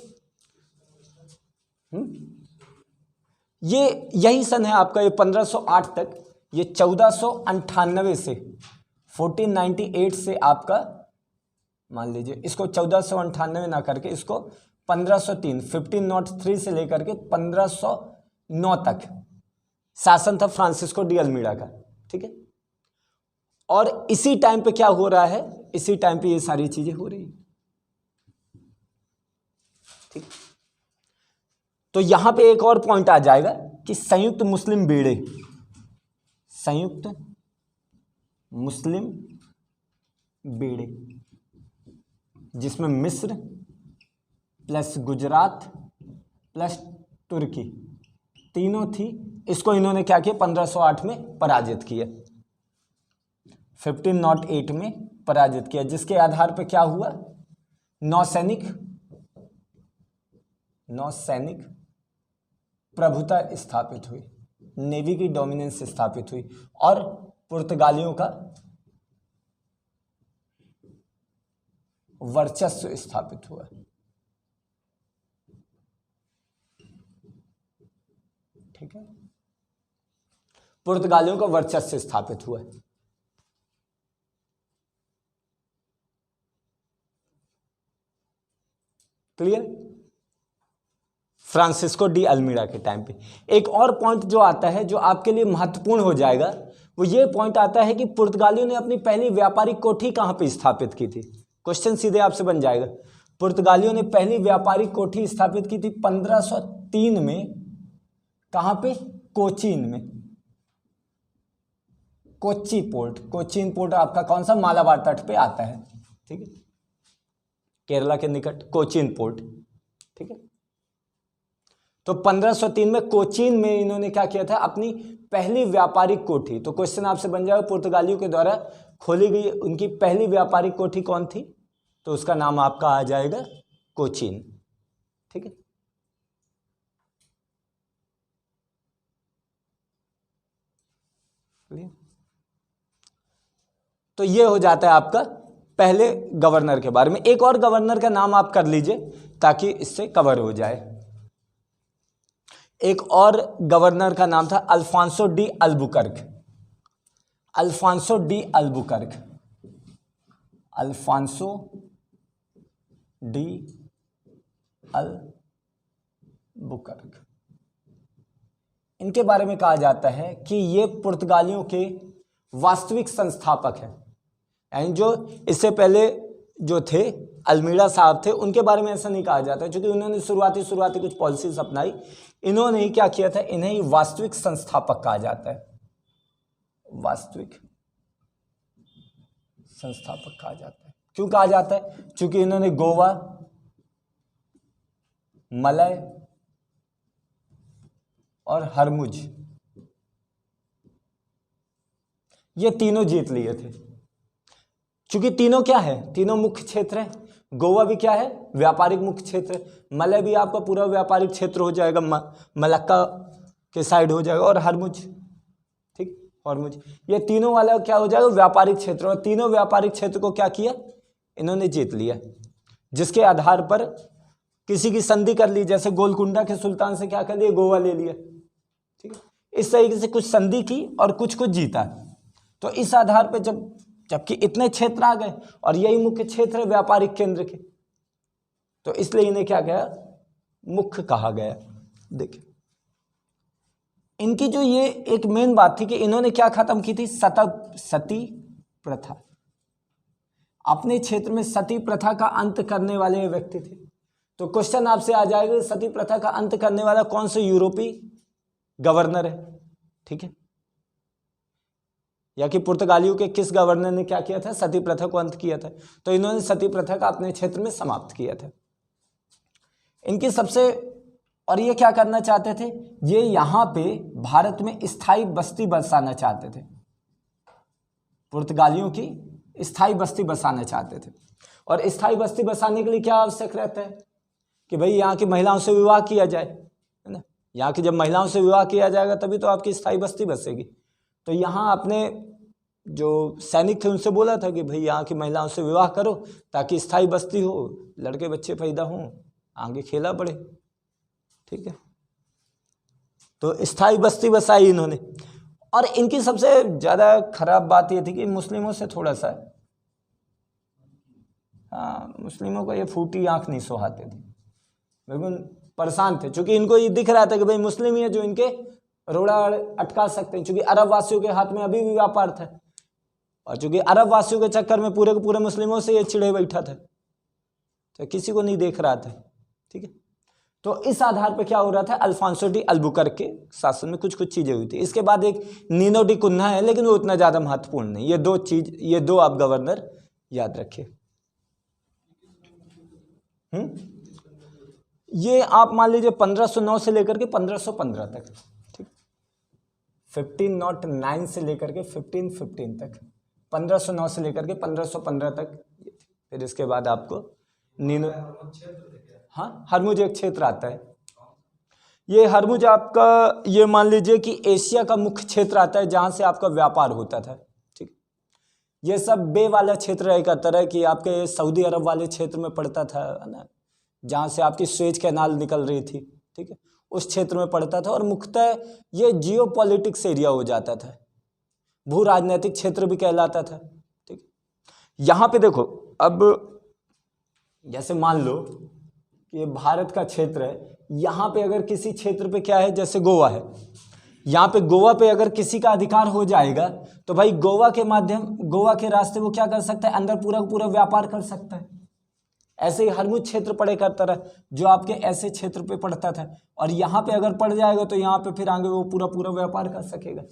ये यही सन है आपका, ये 1508 तक, ये 1498 से 1498 से आपका, मान लीजिए इसको 1498 ना करके इसको 1503, 1503 से लेकर के 1509 तक शासन था फ्रांसिस्को डी अल्मीड़ा का। ठीक है, और इसी टाइम पे क्या हो रहा है, इसी टाइम पे ये सारी चीजें हो रही है। ठीक, तो यहां पे एक और पॉइंट आ जाएगा कि संयुक्त मुस्लिम बेड़े, संयुक्त मुस्लिम बेड़े, जिसमें मिस्र प्लस गुजरात प्लस तुर्की तीनों थी, इसको इन्होंने क्या किया, 1508 में पराजित किया, 1508 में पराजित किया, जिसके आधार पर क्या हुआ, नौसैनिक प्रभुता स्थापित हुई, नेवी की डोमिनेंस स्थापित हुई, और पुर्तगालियों का वर्चस्व स्थापित हुआ। ठीक है, पुर्तगालियों का वर्चस्व स्थापित हुआ। क्लियर। फ्रांसिस्को डी अल्मीड़ा के टाइम पे एक और पॉइंट जो आता है, जो आपके लिए महत्वपूर्ण हो जाएगा, वो ये पॉइंट आता है कि पुर्तगालियों ने अपनी पहली व्यापारिक कोठी कहां पे स्थापित की थी। क्वेश्चन सीधे आपसे बन जाएगा, पुर्तगालियों ने पहली व्यापारिक कोठी स्थापित की थी 1503 में। कहां पे? कोचीन में। कोच्चि पोर्ट, कोचीन पोर्ट आपका कौन सा? मालाबार तट पे आता है, ठीक है, केरला के निकट कोचीन पोर्ट, ठीक है। तो 1503 में कोचीन में इन्होंने क्या किया था? अपनी पहली व्यापारिक कोठी। तो क्वेश्चन आपसे बन जाएगा पुर्तगालियों के द्वारा खोली गई उनकी पहली व्यापारिक कोठी कौन थी? तो उसका नाम आपका आ जाएगा कोचीन, ठीक है। तो ये हो जाता है आपका पहले गवर्नर के बारे में। एक और गवर्नर का नाम आप कर लीजिए ताकि इससे कवर हो जाए। एक और गवर्नर का नाम था Alfonso de Albuquerque. Alfonso de Albuquerque, Alfonso de Albuquerque. इनके बारे में कहा जाता है कि ये पुर्तगालियों के वास्तविक संस्थापक हैं। यानी जो इससे पहले जो थे अल्मीड़ा साहब थे, उनके बारे में ऐसा नहीं कहा जाता क्योंकि उन्होंने शुरुआती कुछ पॉलिसीज अपनाई। इन्होंने ही क्या किया था? इन्हें ही वास्तविक संस्थापक कहा जाता है, वास्तविक संस्थापक कहा जाता है। क्यों कहा जाता है? क्योंकि इन्होंने गोवा, मलय और हरमुज ये तीनों जीत लिए थे। क्योंकि तीनों क्या है? तीनों मुख्य क्षेत्र है। गोवा भी क्या है? व्यापारिक मुख्य क्षेत्र है। मलय भी आपका पूरा व्यापारिक क्षेत्र हो जाएगा, मलक्का के साइड हो जाएगा, और हरमुज, ठीक, हरमुज, ये तीनों वाला क्या हो जाएगा? व्यापारिक क्षेत्र। और तीनों व्यापारिक क्षेत्र को क्या किया? इन्होंने जीत लिया, जिसके आधार पर किसी की संधि कर ली। जैसे गोलकुंडा के सुल्तान से क्या कर लिया? गोवा ले लिया, ठीक है। इस तरीके से कुछ संधि की और कुछ जीता। तो इस आधार पर जबकि इतने क्षेत्र आ गए और यही मुख्य क्षेत्र है व्यापारिक केंद्र के, तो इसलिए इन्हें क्या गया? मुख्य कहा गया। देखिए इनकी जो ये एक मेन बात थी कि इन्होंने क्या खत्म की थी? सती प्रथा। अपने क्षेत्र में सती प्रथा का अंत करने वाले व्यक्ति थे। तो क्वेश्चन आपसे आ जाएगा सती प्रथा का अंत करने वाला कौन सा यूरोपीय गवर्नर है, ठीक है, या कि पुर्तगालियों के किस गवर्नर ने क्या किया था? सती प्रथा को अंत किया था। तो इन्होंने सती प्रथा का अपने क्षेत्र में समाप्त किया था। इनकी सबसे, और ये क्या करना चाहते थे? ये यहां पे भारत में स्थायी बस्ती बसाना चाहते थे। पुर्तगालियों की स्थायी बस्ती बसाना चाहते थे। और स्थायी बस्ती बसाने के लिए क्या आवश्यक रहता है? कि भाई यहाँ की महिलाओं से विवाह किया जाए, है ना। यहाँ की जब महिलाओं से विवाह किया जाएगा तभी तो आपकी स्थायी बस्ती बसेगी। तो यहाँ अपने जो सैनिक थे उनसे बोला था कि भाई यहाँ की महिलाओं से विवाह करो ताकि स्थायी बस्ती हो, लड़के बच्चे पैदा हों, आगे खेला बढ़े, ठीक है। तो स्थायी बस्ती बसाई इन्होंने। और इनकी सबसे ज़्यादा खराब बात ये थी कि मुस्लिमों से थोड़ा सा, मुस्लिमों को ये फूटी आंख नहीं सुहाते थे, बिल्कुल परेशान थे। चूँकि इनको ये दिख रहा था कि भाई मुस्लिम ही है जो इनके रोड़ा अटका सकते हैं। चूँकि अरब वासियों के हाथ में अभी भी व्यापार था, और चूँकि अरब वासियों के चक्कर में पूरे के पूरे मुस्लिमों से ये चिढ़े बैठा था, तो किसी को नहीं देख रहा था, ठीक है। तो इस आधार पर क्या हो रहा था? अल्फांसो डी अल्बुकर्क के शासन में कुछ चीज़ें हुई थी। इसके बाद एक नीनो डी कुन्हा है, लेकिन वो उतना ज़्यादा महत्वपूर्ण नहीं। ये दो आप गवर्नर याद रखिए। ये आप मान लीजिए 1509 से लेकर के 1515 तक, ठीक, 1509 से लेकर के 1515 तक, 1509 से लेकर के 1515 तक। फिर इसके बाद आपको नीनो, हाँ, हरमुज एक क्षेत्र आता है। ये हरमुज आपका, ये मान लीजिए कि एशिया का मुख्य क्षेत्र आता है जहाँ से आपका व्यापार होता था, ठीक। ये सब बे वाला क्षेत्र एक तरह है कि आपके सऊदी अरब वाले क्षेत्र में पड़ता था ना, जहाँ से आपकी स्वेज कैनाल निकल रही थी, ठीक है, उस क्षेत्र में पड़ता था। और मुख्यतः ये जियो पॉलिटिक्स एरिया हो जाता था, भू राजनीतिक क्षेत्र भी कहलाता था, ठीक। यहाँ पे देखो, अब जैसे मान लो कि ये भारत का क्षेत्र है, यहाँ पे अगर किसी क्षेत्र पे क्या है, जैसे गोवा है, यहाँ पे गोवा पे अगर किसी का अधिकार हो जाएगा तो भाई गोवा के रास्ते वो क्या कर सकता है? अंदर पूरा व्यापार कर सकता है, ऐसे ही हरमुज क्षेत्र पड़े करता रहा, जो आपके ऐसे क्षेत्र पे पड़ता था, और यहाँ पे अगर पड़ जाएगा तो यहाँ पे फिर आगे वो पूरा पूरा व्यापार कर सकेगा।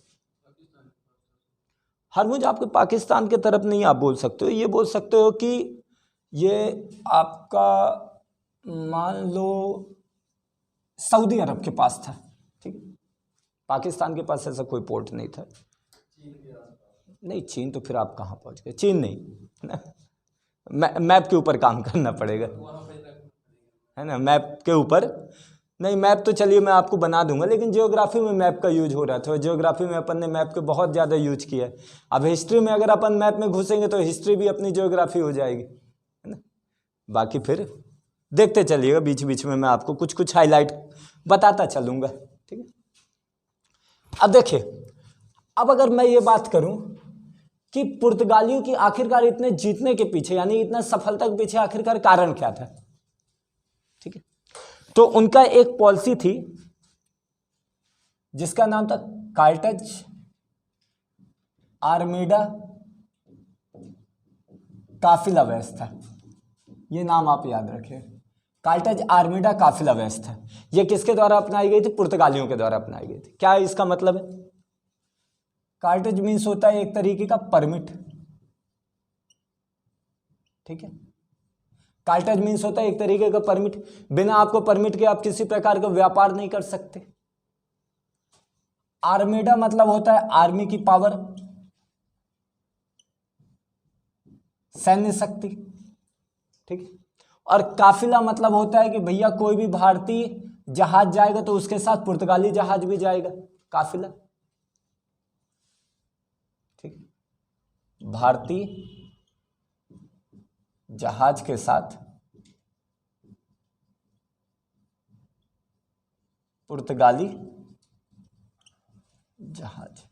हरमुज आपके पाकिस्तान के तरफ नहीं आप बोल सकते हो, ये बोल सकते हो कि ये आपका मान लो सऊदी अरब के पास था, ठीक है, पाकिस्तान के पास ऐसा कोई पोर्ट नहीं था। नहीं, चीन तो फिर आप कहाँ पहुँच गए, चीन नहीं, मैप के ऊपर काम करना पड़ेगा, है ना, मैप के ऊपर नहीं। मैप तो चलिए मैं आपको बना दूंगा, लेकिन जियोग्राफी में मैप का यूज हो रहा था, जियोग्राफी में अपन ने मैप के बहुत ज़्यादा यूज किया है। अब हिस्ट्री में अगर अपन मैप में घुसेंगे तो हिस्ट्री भी अपनी जियोग्राफी हो जाएगी, है ना। बाकी फिर देखते चलिएगा, बीच बीच में मैं आपको कुछ कुछ हाईलाइट बताता चलूँगा, ठीक है। अब देखिए, अब अगर मैं ये बात करूँ कि पुर्तगालियों की आखिरकार इतने जीतने के पीछे, यानी इतना सफलता के पीछे आखिरकार कारण क्या था, ठीक है, तो उनका एक पॉलिसी थी जिसका नाम था कार्टेज आर्मेडा काफिला व्यवस्था। ये नाम आप याद रखें, कार्टेज आर्मेडा काफिला व्यवस्था। ये किसके द्वारा अपनाई गई थी? पुर्तगालियों के द्वारा अपनाई गई थी। क्या इसका मतलब है? कार्टेज मीन्स होता है एक तरीके का परमिट, ठीक है, कार्टेज मीन्स होता है एक तरीके का परमिट। बिना आपको परमिट के आप किसी प्रकार का व्यापार नहीं कर सकते। आर्मेडा मतलब होता है आर्मी की पावर, सैन्य शक्ति, ठीक है। और काफिला मतलब होता है कि भैया कोई भी भारतीय जहाज जाएगा तो उसके साथ पुर्तगाली जहाज भी जाएगा, काफिला, ठीक। भारतीय जहाज के साथ पुर्तगाली जहाज।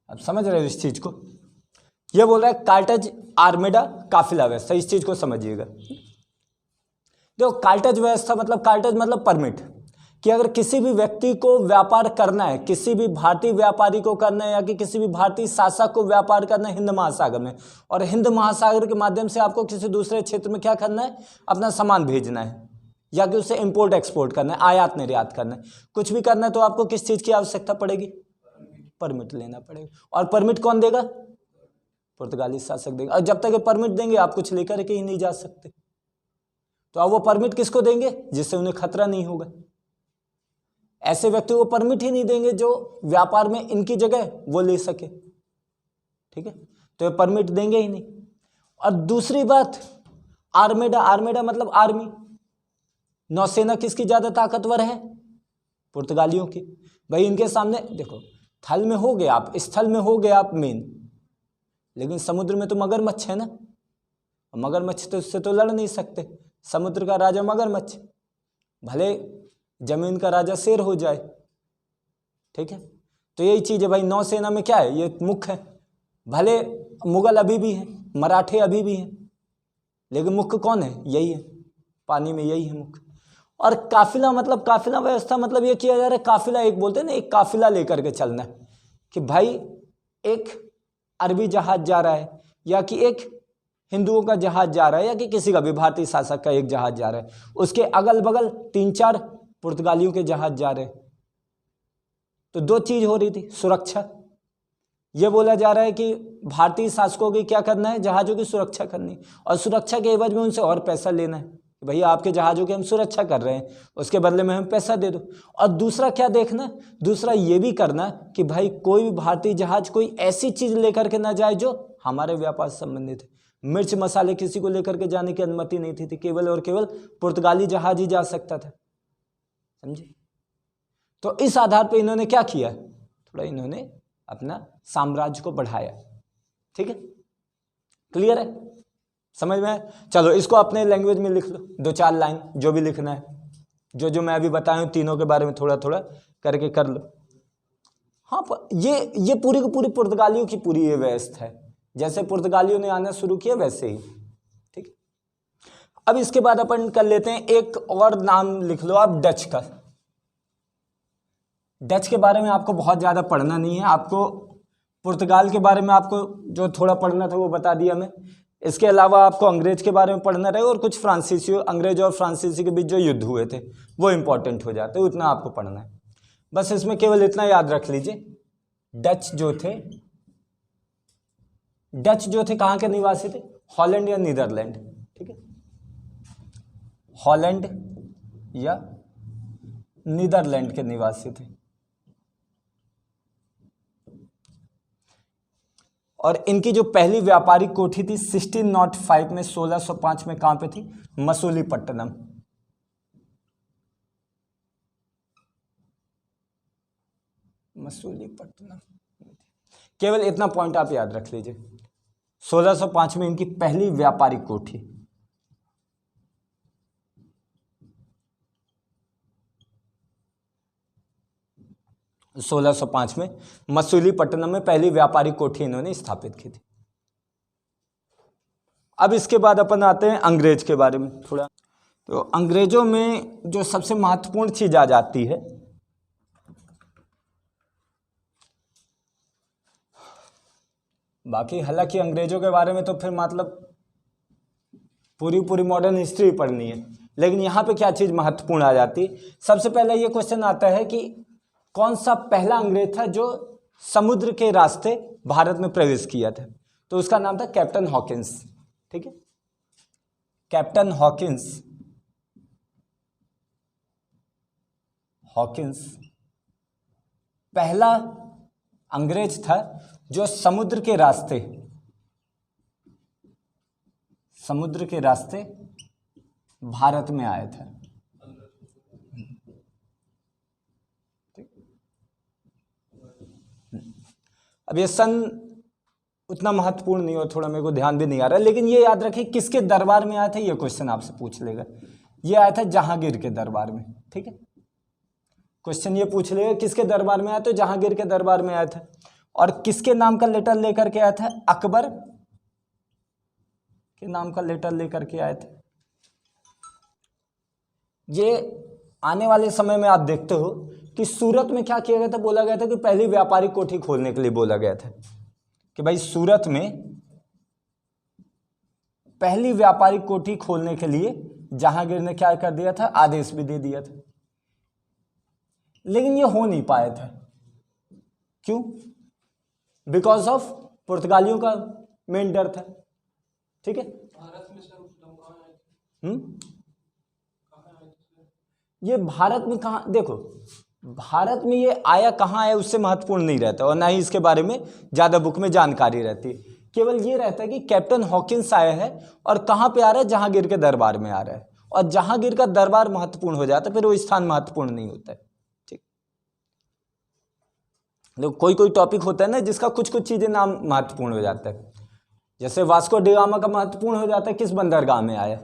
अब समझ रहे हो इस चीज को? यह बोल रहा है कार्टेज आर्मेडा काफिला व्यवस्था, इस चीज को समझिएगा। देखो, कार्टेज व्यवस्था मतलब, कार्टेज मतलब परमिट, कि अगर किसी भी व्यक्ति को व्यापार करना है, किसी भी भारतीय व्यापारी को करना है, या कि किसी भी भारतीय शासक को व्यापार करना है हिंद महासागर में, और हिंद महासागर के माध्यम से आपको किसी दूसरे क्षेत्र में क्या करना है? अपना सामान भेजना है, या कि उसे इंपोर्ट एक्सपोर्ट करना है, आयात निर्यात करना है, कुछ भी करना है, तो आपको किस चीज़ की आवश्यकता पड़ेगी? परमिट लेना पड़ेगा। और परमिट कौन देगा? पुर्तगाली शासक देगा। और जब तक ये परमिट देंगे आप कुछ लेकर के ही नहीं जा सकते। तो अब वो परमिट किसको देंगे? जिससे उन्हें खतरा नहीं होगा। ऐसे व्यक्ति को परमिट ही नहीं देंगे जो व्यापार में इनकी जगह वो ले सके, ठीक है, तो ये परमिट देंगे ही नहीं। और दूसरी बात, आर्मेडा, आर्मेडा मतलब आर्मी, नौसेना किसकी ज्यादा ताकतवर है? पुर्तगालियों की। भाई इनके सामने देखो, थल में हो गए आप, स्थल में हो गए आप मेन, लेकिन समुद्र में तो मगरमच्छ है ना, मगरमच्छ तो इससे तो लड़ नहीं सकते। समुद्र का राजा मगरमच्छ, भले जमीन का राजा शेर हो जाए, ठीक है। तो यही चीज है भाई, नौसेना में क्या है? ये मुख्य है। भले मुगल अभी भी हैं, मराठे अभी भी हैं, लेकिन मुख्य कौन है? यही है, पानी में यही है मुख्य। और काफिला मतलब, काफिला व्यवस्था मतलब ये किया जा रहा है, काफिला एक बोलते हैं ना, एक काफिला लेकर के चलना है, कि भाई एक अरबी जहाज जा रहा है, या कि एक हिंदुओं का जहाज जा रहा है, या कि किसी का भी भारतीय शासक का एक जहाज जा रहा है, उसके अगल बगल 3-4 पुर्तगालियों के जहाज जा रहे हैं। तो दो चीज हो रही थी, सुरक्षा। यह बोला जा रहा है कि भारतीय शासकों की क्या करना है? जहाजों की सुरक्षा करनी, और सुरक्षा के एवज में उनसे और पैसा लेना है। भैया आपके जहाजों की हम सुरक्षा कर रहे हैं, उसके बदले में हमें पैसा दे दो। और दूसरा क्या देखना? दूसरा ये भी करना कि भाई कोई भी भारतीय जहाज कोई ऐसी चीज लेकर के ना जाए जो हमारे व्यापार से संबंधित है। मिर्च मसाले किसी को लेकर के जाने की अनुमति नहीं थी, केवल और केवल पुर्तगाली जहाज ही जा सकता था, समझे। तो इस आधार पर इन्होंने क्या किया? थोड़ा इन्होंने अपना साम्राज्य को बढ़ाया, ठीक है। क्लियर है? समझ में? चलो इसको अपने लैंग्वेज में लिख लो, 2-4 लाइन जो भी लिखना है, जो मैं अभी बताया हूँ तीनों के बारे में थोड़ा थोड़ा करके कर लो। हाँ, ये पूरी की पूरी पुर्तगालियों की पूरी ये व्यवस्था है, जैसे पुर्तगालियों ने आना शुरू किया वैसे ही, ठीक। अब इसके बाद अपन कर लेते हैं, एक और नाम लिख लो आप, डच का। डच के बारे में आपको बहुत ज़्यादा पढ़ना नहीं है, आपको पुर्तगाल के बारे में आपको जो थोड़ा पढ़ना था वो बता दिया मैं। इसके अलावा आपको अंग्रेज के बारे में पढ़ना रहेगा और कुछ फ्रांसीसियों, अंग्रेज और फ्रांसीसी के बीच जो युद्ध हुए थे वो इंपॉर्टेंट हो जाते, उतना आपको पढ़ना है। बस इसमें केवल इतना याद रख लीजिए, डच जो थे कहाँ के निवासी थे? हॉलैंड या नीदरलैंड, ठीक है, हॉलैंड या नीदरलैंड के निवासी थे। और इनकी जो पहली व्यापारिक कोठी थी 1605 में, 1605 में कहां पे थी? मसूलीपट्टनम। मसूलीपट्टनम, केवल इतना पॉइंट आप याद रख लीजिए, 1605 में इनकी पहली व्यापारिक कोठी। सोलह सौ पांच में मसूलीपट्टनम में पहली व्यापारिक कोठी इन्होंने स्थापित की थी। अब इसके बाद अपन आते हैं अंग्रेज के बारे में थोड़ा। तो अंग्रेजों में जो सबसे महत्वपूर्ण चीज आ जाती है, बाकी हालांकि अंग्रेजों के बारे में तो फिर मतलब पूरी मॉडर्न हिस्ट्री पढ़नी है, लेकिन यहाँ पे क्या चीज महत्वपूर्ण आ जाती है? सबसे पहले ये क्वेश्चन आता है कि कौन सा पहला अंग्रेज था जो समुद्र के रास्ते भारत में प्रवेश किया था? तो उसका नाम था कैप्टन हॉकिंस, ठीक है, कैप्टन हॉकिंस पहला अंग्रेज था जो समुद्र के रास्ते भारत में आए थे। अब ये सन उतना महत्वपूर्ण नहीं हो, थोड़ा मेरे को ध्यान भी नहीं आ रहा, लेकिन ये याद रखिए किसके दरबार में आया था, ये क्वेश्चन आपसे पूछ लेगा। ये आया था जहांगीर के दरबार में, ठीक है, क्वेश्चन ये पूछ लेगा किसके दरबार में आया, तो जहांगीर के दरबार में आया था। और किसके नाम का लेटर लेकर के आया था? अकबर के नाम का लेटर लेकर के आए थे। ये आने वाले समय में आप देखते हो कि सूरत में क्या किया गया था? बोला गया था कि पहली व्यापारिक कोठी खोलने के लिए बोला गया था कि भाई सूरत में पहली व्यापारिक कोठी खोलने के लिए जहांगीर ने क्या कर दिया था? आदेश भी दे दिया था, लेकिन ये हो नहीं पाया था। क्यों? बिकॉज ऑफ पुर्तगालियों का मेन डर था, ठीक है। ये भारत में कहाँ, देखो भारत में ये आया कहाँ है उससे महत्वपूर्ण नहीं रहता, और ना ही इसके बारे में ज़्यादा बुक में जानकारी रहती है। केवल ये रहता है कि कैप्टन हॉकिंस आया है और कहाँ पे आ रहा है? जहांगीर के दरबार में आ रहा है, और जहांगीर का दरबार महत्वपूर्ण हो जाता है, फिर वो स्थान महत्वपूर्ण नहीं होता है, ठीक। देखो कोई टॉपिक होता है ना जिसका कुछ चीज़ें नाम महत्वपूर्ण हो जाता है, जैसे वास्को डी गामा का महत्वपूर्ण हो जाता है किस बंदरगाह में आया,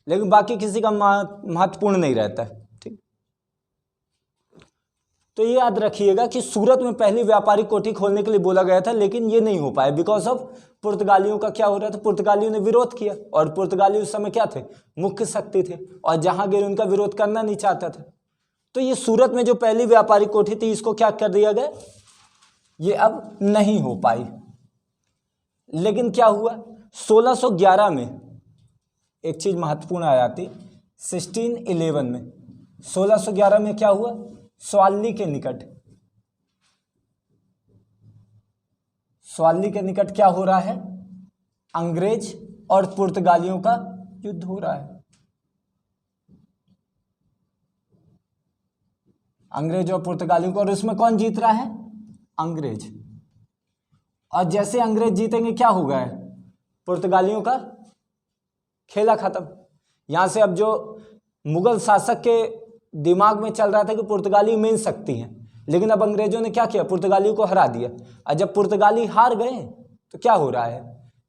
लेकिन बाकी किसी का महत्वपूर्ण नहीं रहता है, ठीक। तो ये याद रखिएगा कि सूरत में पहली व्यापारिक कोठी खोलने के लिए बोला गया था, लेकिन ये नहीं हो पाया बिकॉज ऑफ पुर्तगालियों का क्या हो रहा था? पुर्तगालियों ने विरोध किया, और पुर्तगाली उस समय क्या थे? मुख्य शक्ति थे, और जहांगीर उनका विरोध करना नहीं चाहता था। तो ये सूरत में जो पहली व्यापारिक कोठी थी इसको क्या कर दिया गया? ये अब नहीं हो पाई। लेकिन क्या हुआ? 1611 में एक चीज महत्वपूर्ण आ जाती, 1611 में, 1611 में क्या हुआ? स्वाली के निकट क्या हो रहा है? अंग्रेज और पुर्तगालियों का युद्ध हो रहा है। अंग्रेज और पुर्तगालियों को, और उसमें कौन जीत रहा है? अंग्रेज। और जैसे अंग्रेज जीतेंगे क्या होगा? पुर्तगालियों का खेला खत्म। यहां से अब जो मुगल शासक के दिमाग में चल रहा था कि पुर्तगाली मेन शक्ति हैं, लेकिन अब अंग्रेजों ने क्या किया? पुर्तगालियों को हरा दिया। और जब पुर्तगाली हार गए तो क्या हो रहा है?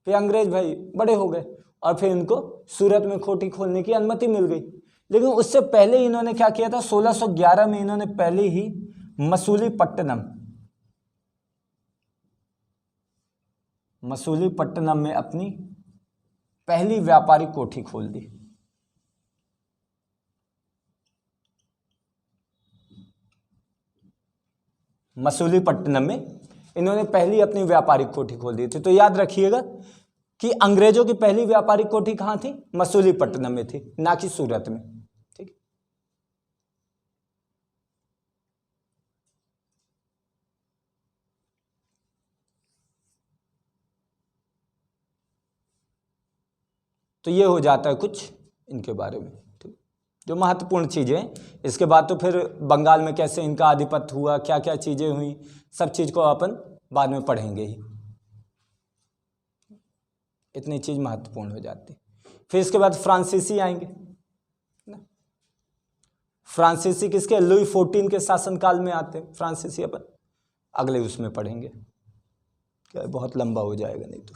फिर अंग्रेज भाई बड़े हो गए, और फिर इनको सूरत में कोठी खोलने की अनुमति मिल गई। लेकिन उससे पहले इन्होंने क्या किया था? 1611 में इन्होंने पहले ही मसूलीपट्टनम में अपनी पहली व्यापारिक कोठी खोल दी। मसूलीपट्टनम में इन्होंने पहली अपनी व्यापारिक कोठी खोल दी थी। तो याद रखिएगा कि अंग्रेजों की पहली व्यापारिक कोठी कहाँ थी? मसूलीपट्टनम में थी, ना कि सूरत में। ठीक, तो ये हो जाता है कुछ इनके बारे में, ठीक, जो महत्वपूर्ण चीजें। इसके बाद तो फिर बंगाल में कैसे इनका आधिपत्य हुआ, क्या क्या चीजें हुई, सब चीज को अपन बाद में पढ़ेंगे ही। इतनी चीज महत्वपूर्ण हो जाती। फिर इसके बाद फ्रांसीसी आएंगे ना। फ्रांसीसी किसके? लुई 14 के शासनकाल में आते हैं फ्रांसीसी, अपन अगले उसमें पढ़ेंगे, क्या बहुत लंबा हो जाएगा नहीं तो।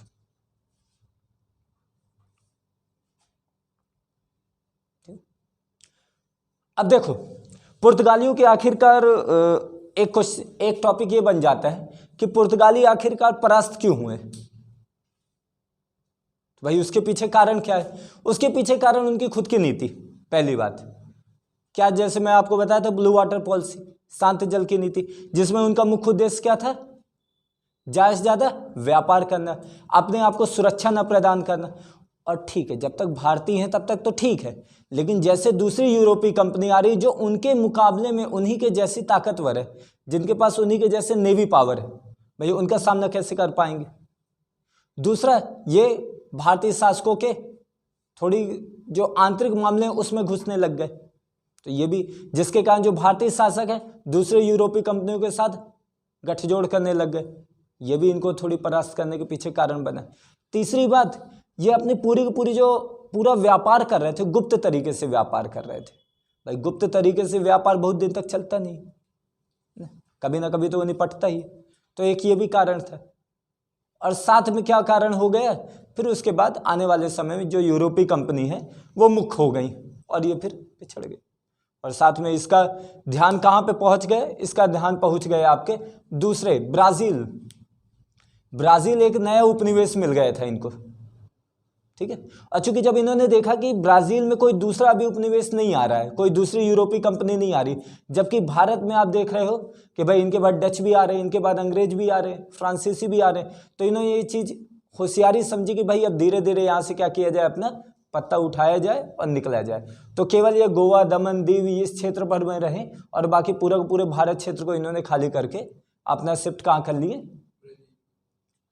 अब देखो पुर्तगालियों के आखिरकार एक टॉपिक ये बन जाता है कि पुर्तगाली आखिरकार परास्त क्यों हुए। भाई उसके पीछे कारण क्या है? उसके पीछे कारण उनकी खुद की नीति। पहली बात क्या, जैसे मैं आपको बताया था ब्लू वाटर पॉलिसी, शांत जल की नीति, जिसमें उनका मुख्य उद्देश्य क्या था? ज्यादा से ज्यादा व्यापार करना, अपने आप को सुरक्षा न प्रदान करना। और ठीक है, जब तक भारतीय हैं तब तक तो ठीक है, लेकिन जैसे दूसरी यूरोपीय कंपनी आ रही जो उनके मुकाबले में उन्हीं के जैसी ताकतवर है, जिनके पास उन्हीं के जैसे नेवी पावर है, भाई उनका सामना कैसे कर पाएंगे? दूसरा, ये भारतीय शासकों के थोड़ी जो आंतरिक मामले हैं उसमें घुसने लग गए, तो ये भी, जिसके कारण जो भारतीय शासक है दूसरे यूरोपीय कंपनियों के साथ गठजोड़ करने लग गए, ये भी इनको थोड़ी परास्त करने के पीछे कारण बना। तीसरी बात, ये अपनी पूरी की पूरी जो पूरा व्यापार कर रहे थे, गुप्त तरीके से व्यापार कर रहे थे। भाई गुप्त तरीके से व्यापार बहुत दिन तक चलता नहीं, कभी ना कभी तो वो निपटता ही, तो एक ये भी कारण था। और साथ में क्या कारण हो गया, फिर उसके बाद आने वाले समय में जो यूरोपीय कंपनी है वो मुक्त हो गई और ये फिर पिछड़ गई। और साथ में इसका ध्यान कहाँ पे पहुंच गए? इसका ध्यान पहुंच गए आपके दूसरे ब्राजील। ब्राजील एक नया उपनिवेश मिल गया था इनको, ठीक है। और चूंकि जब इन्होंने देखा कि ब्राजील में कोई दूसरा अभी उपनिवेश नहीं आ रहा है, कोई दूसरी यूरोपीय कंपनी नहीं आ रही, जबकि भारत में आप देख रहे हो कि भाई इनके बाद डच भी आ रहे हैं, इनके बाद अंग्रेज भी आ रहे हैं, फ्रांसीसी भी आ रहे हैं, तो इन्होंने ये चीज होशियारी समझी कि भाई अब धीरे धीरे यहाँ से क्या किया जाए, अपना पत्ता उठाया जाए और निकला जाए। तो केवल ये गोवा, दमन, दीव इस क्षेत्र पर में रहे और बाकी पूरे भारत क्षेत्र को इन्होंने खाली करके अपना शिफ्ट कहाँ कर लिए?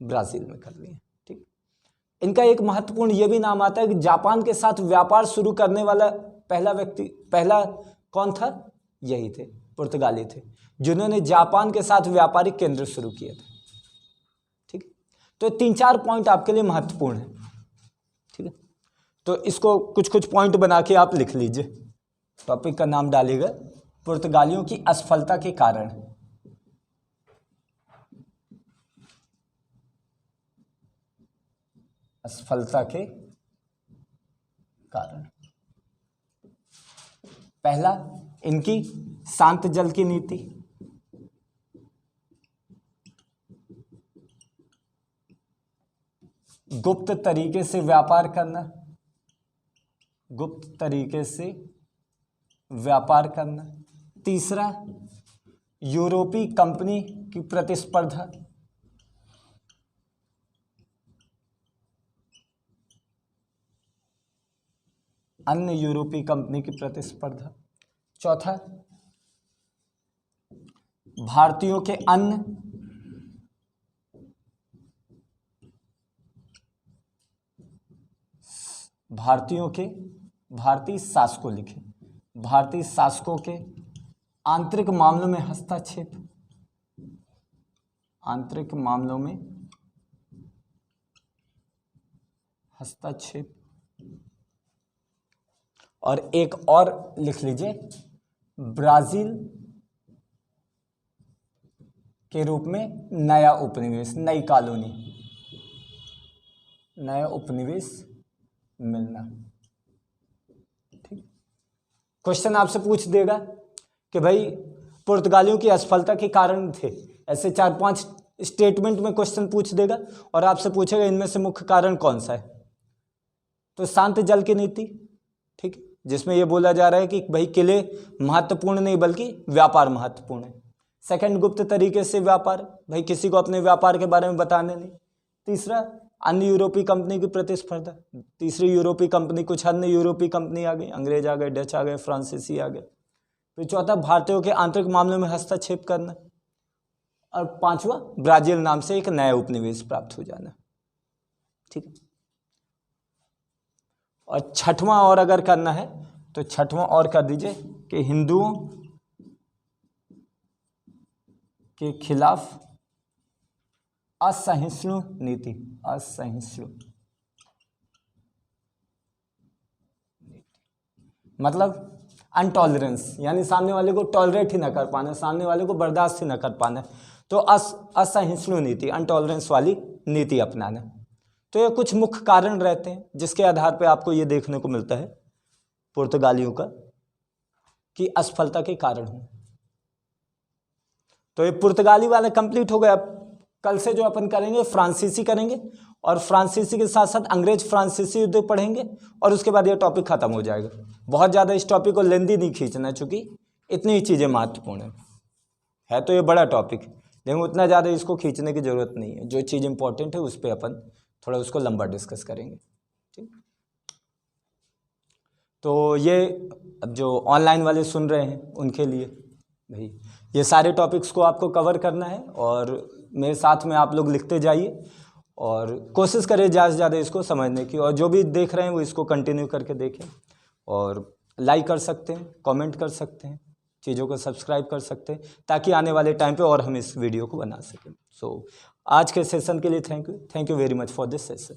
ब्राजील में कर लिए, ठीक। इनका एक महत्वपूर्ण ये भी नाम आता है कि जापान के साथ व्यापार शुरू करने वाला पहला कौन था? यही थे, पुर्तगाली थे, जिन्होंने जापान के साथ व्यापारिक केंद्र शुरू किए थे, ठीक। तो 3-4 पॉइंट आपके लिए महत्वपूर्ण है, ठीक है। तो इसको कुछ कुछ पॉइंट बना के आप लिख लीजिए। टॉपिक का नाम डालिएगा पुर्तगालियों की असफलता के कारण। असफलता के कारण पहला, इनकी शांत जल की नीति। गुप्त तरीके से व्यापार करना, गुप्त तरीके से व्यापार करना। तीसरा, यूरोपीय कंपनी की प्रतिस्पर्धा। अन्य यूरोपीय कंपनी की प्रतिस्पर्धा। चौथा, भारतीयों के भारतीय शासकों लिखे, भारतीय शासकों के आंतरिक मामलों में हस्तक्षेप, आंतरिक मामलों में हस्तक्षेप। और एक और लिख लीजिए, ब्राजील के रूप में नया उपनिवेश, नई कॉलोनी, नया उपनिवेश मिलना, ठीक। क्वेश्चन आपसे पूछ देगा कि भाई पुर्तगालियों की असफलता के कारण थे, ऐसे 4-5 स्टेटमेंट में क्वेश्चन पूछ देगा और आपसे पूछेगा इनमें से मुख्य कारण कौन सा है। तो शांत जल की नीति, ठीक, जिसमें यह बोला जा रहा है कि भाई किले महत्वपूर्ण नहीं बल्कि व्यापार महत्वपूर्ण है। सेकंड, गुप्त तरीके से व्यापार, भाई किसी को अपने व्यापार के बारे में बताने नहीं। तीसरा, अन्य यूरोपीय कंपनी की प्रतिस्पर्धा, तीसरी यूरोपीय कंपनी, कुछ अन्य यूरोपीय कंपनी आ गई, अंग्रेज आ गए, डच आ गए, फ्रांसीसी आ गए। फिर चौथा, भारतीयों के आंतरिक मामलों में हस्तक्षेप करना, और पांचवा, ब्राजील नाम से एक नया उपनिवेश प्राप्त हो जाना। ठीक है। और छठवां और अगर करना है तो छठवां और कर दीजिए कि हिंदुओं के खिलाफ असहिष्णु नीति, असहिष्णु मतलब अनटॉलरेंस, यानी सामने वाले को टॉलरेट ही ना कर पाना, सामने वाले को बर्दाश्त ही ना कर पाना, तो असहिष्णु नीति, अनटॉलरेंस वाली नीति अपनाना। तो ये कुछ मुख्य कारण रहते हैं जिसके आधार पे आपको ये देखने को मिलता है पुर्तगालियों का कि असफलता के कारण हो। तो ये पुर्तगाली वाला कंप्लीट हो गया। कल से जो अपन करेंगे फ्रांसीसी करेंगे, और फ्रांसीसी के साथ साथ अंग्रेज फ्रांसीसी युद्ध पढ़ेंगे, और उसके बाद ये टॉपिक खत्म हो जाएगा। बहुत ज़्यादा इस टॉपिक को लेंदी नहीं खींचना, चूँकि इतनी ही चीज़ें महत्वपूर्ण है तो ये बड़ा टॉपिक, लेकिन उतना ज़्यादा इसको खींचने की ज़रूरत नहीं है। जो चीज़ इंपॉर्टेंट है उस पर अपन थोड़ा उसको लंबा डिस्कस करेंगे। ठीक, तो ये अब जो ऑनलाइन वाले सुन रहे हैं उनके लिए भाई ये सारे टॉपिक्स को आपको कवर करना है, और मेरे साथ में आप लोग लिखते जाइए और कोशिश करें ज़्यादा से ज़्यादा इसको समझने की। और जो भी देख रहे हैं वो इसको कंटिन्यू करके देखें, और लाइक कर सकते हैं, कमेंट कर सकते हैं, चीज़ों को सब्सक्राइब कर सकते हैं, ताकि आने वाले टाइम पे और हम इस वीडियो को बना सकें। सो आज के सेशन के लिए thank you very much for this session.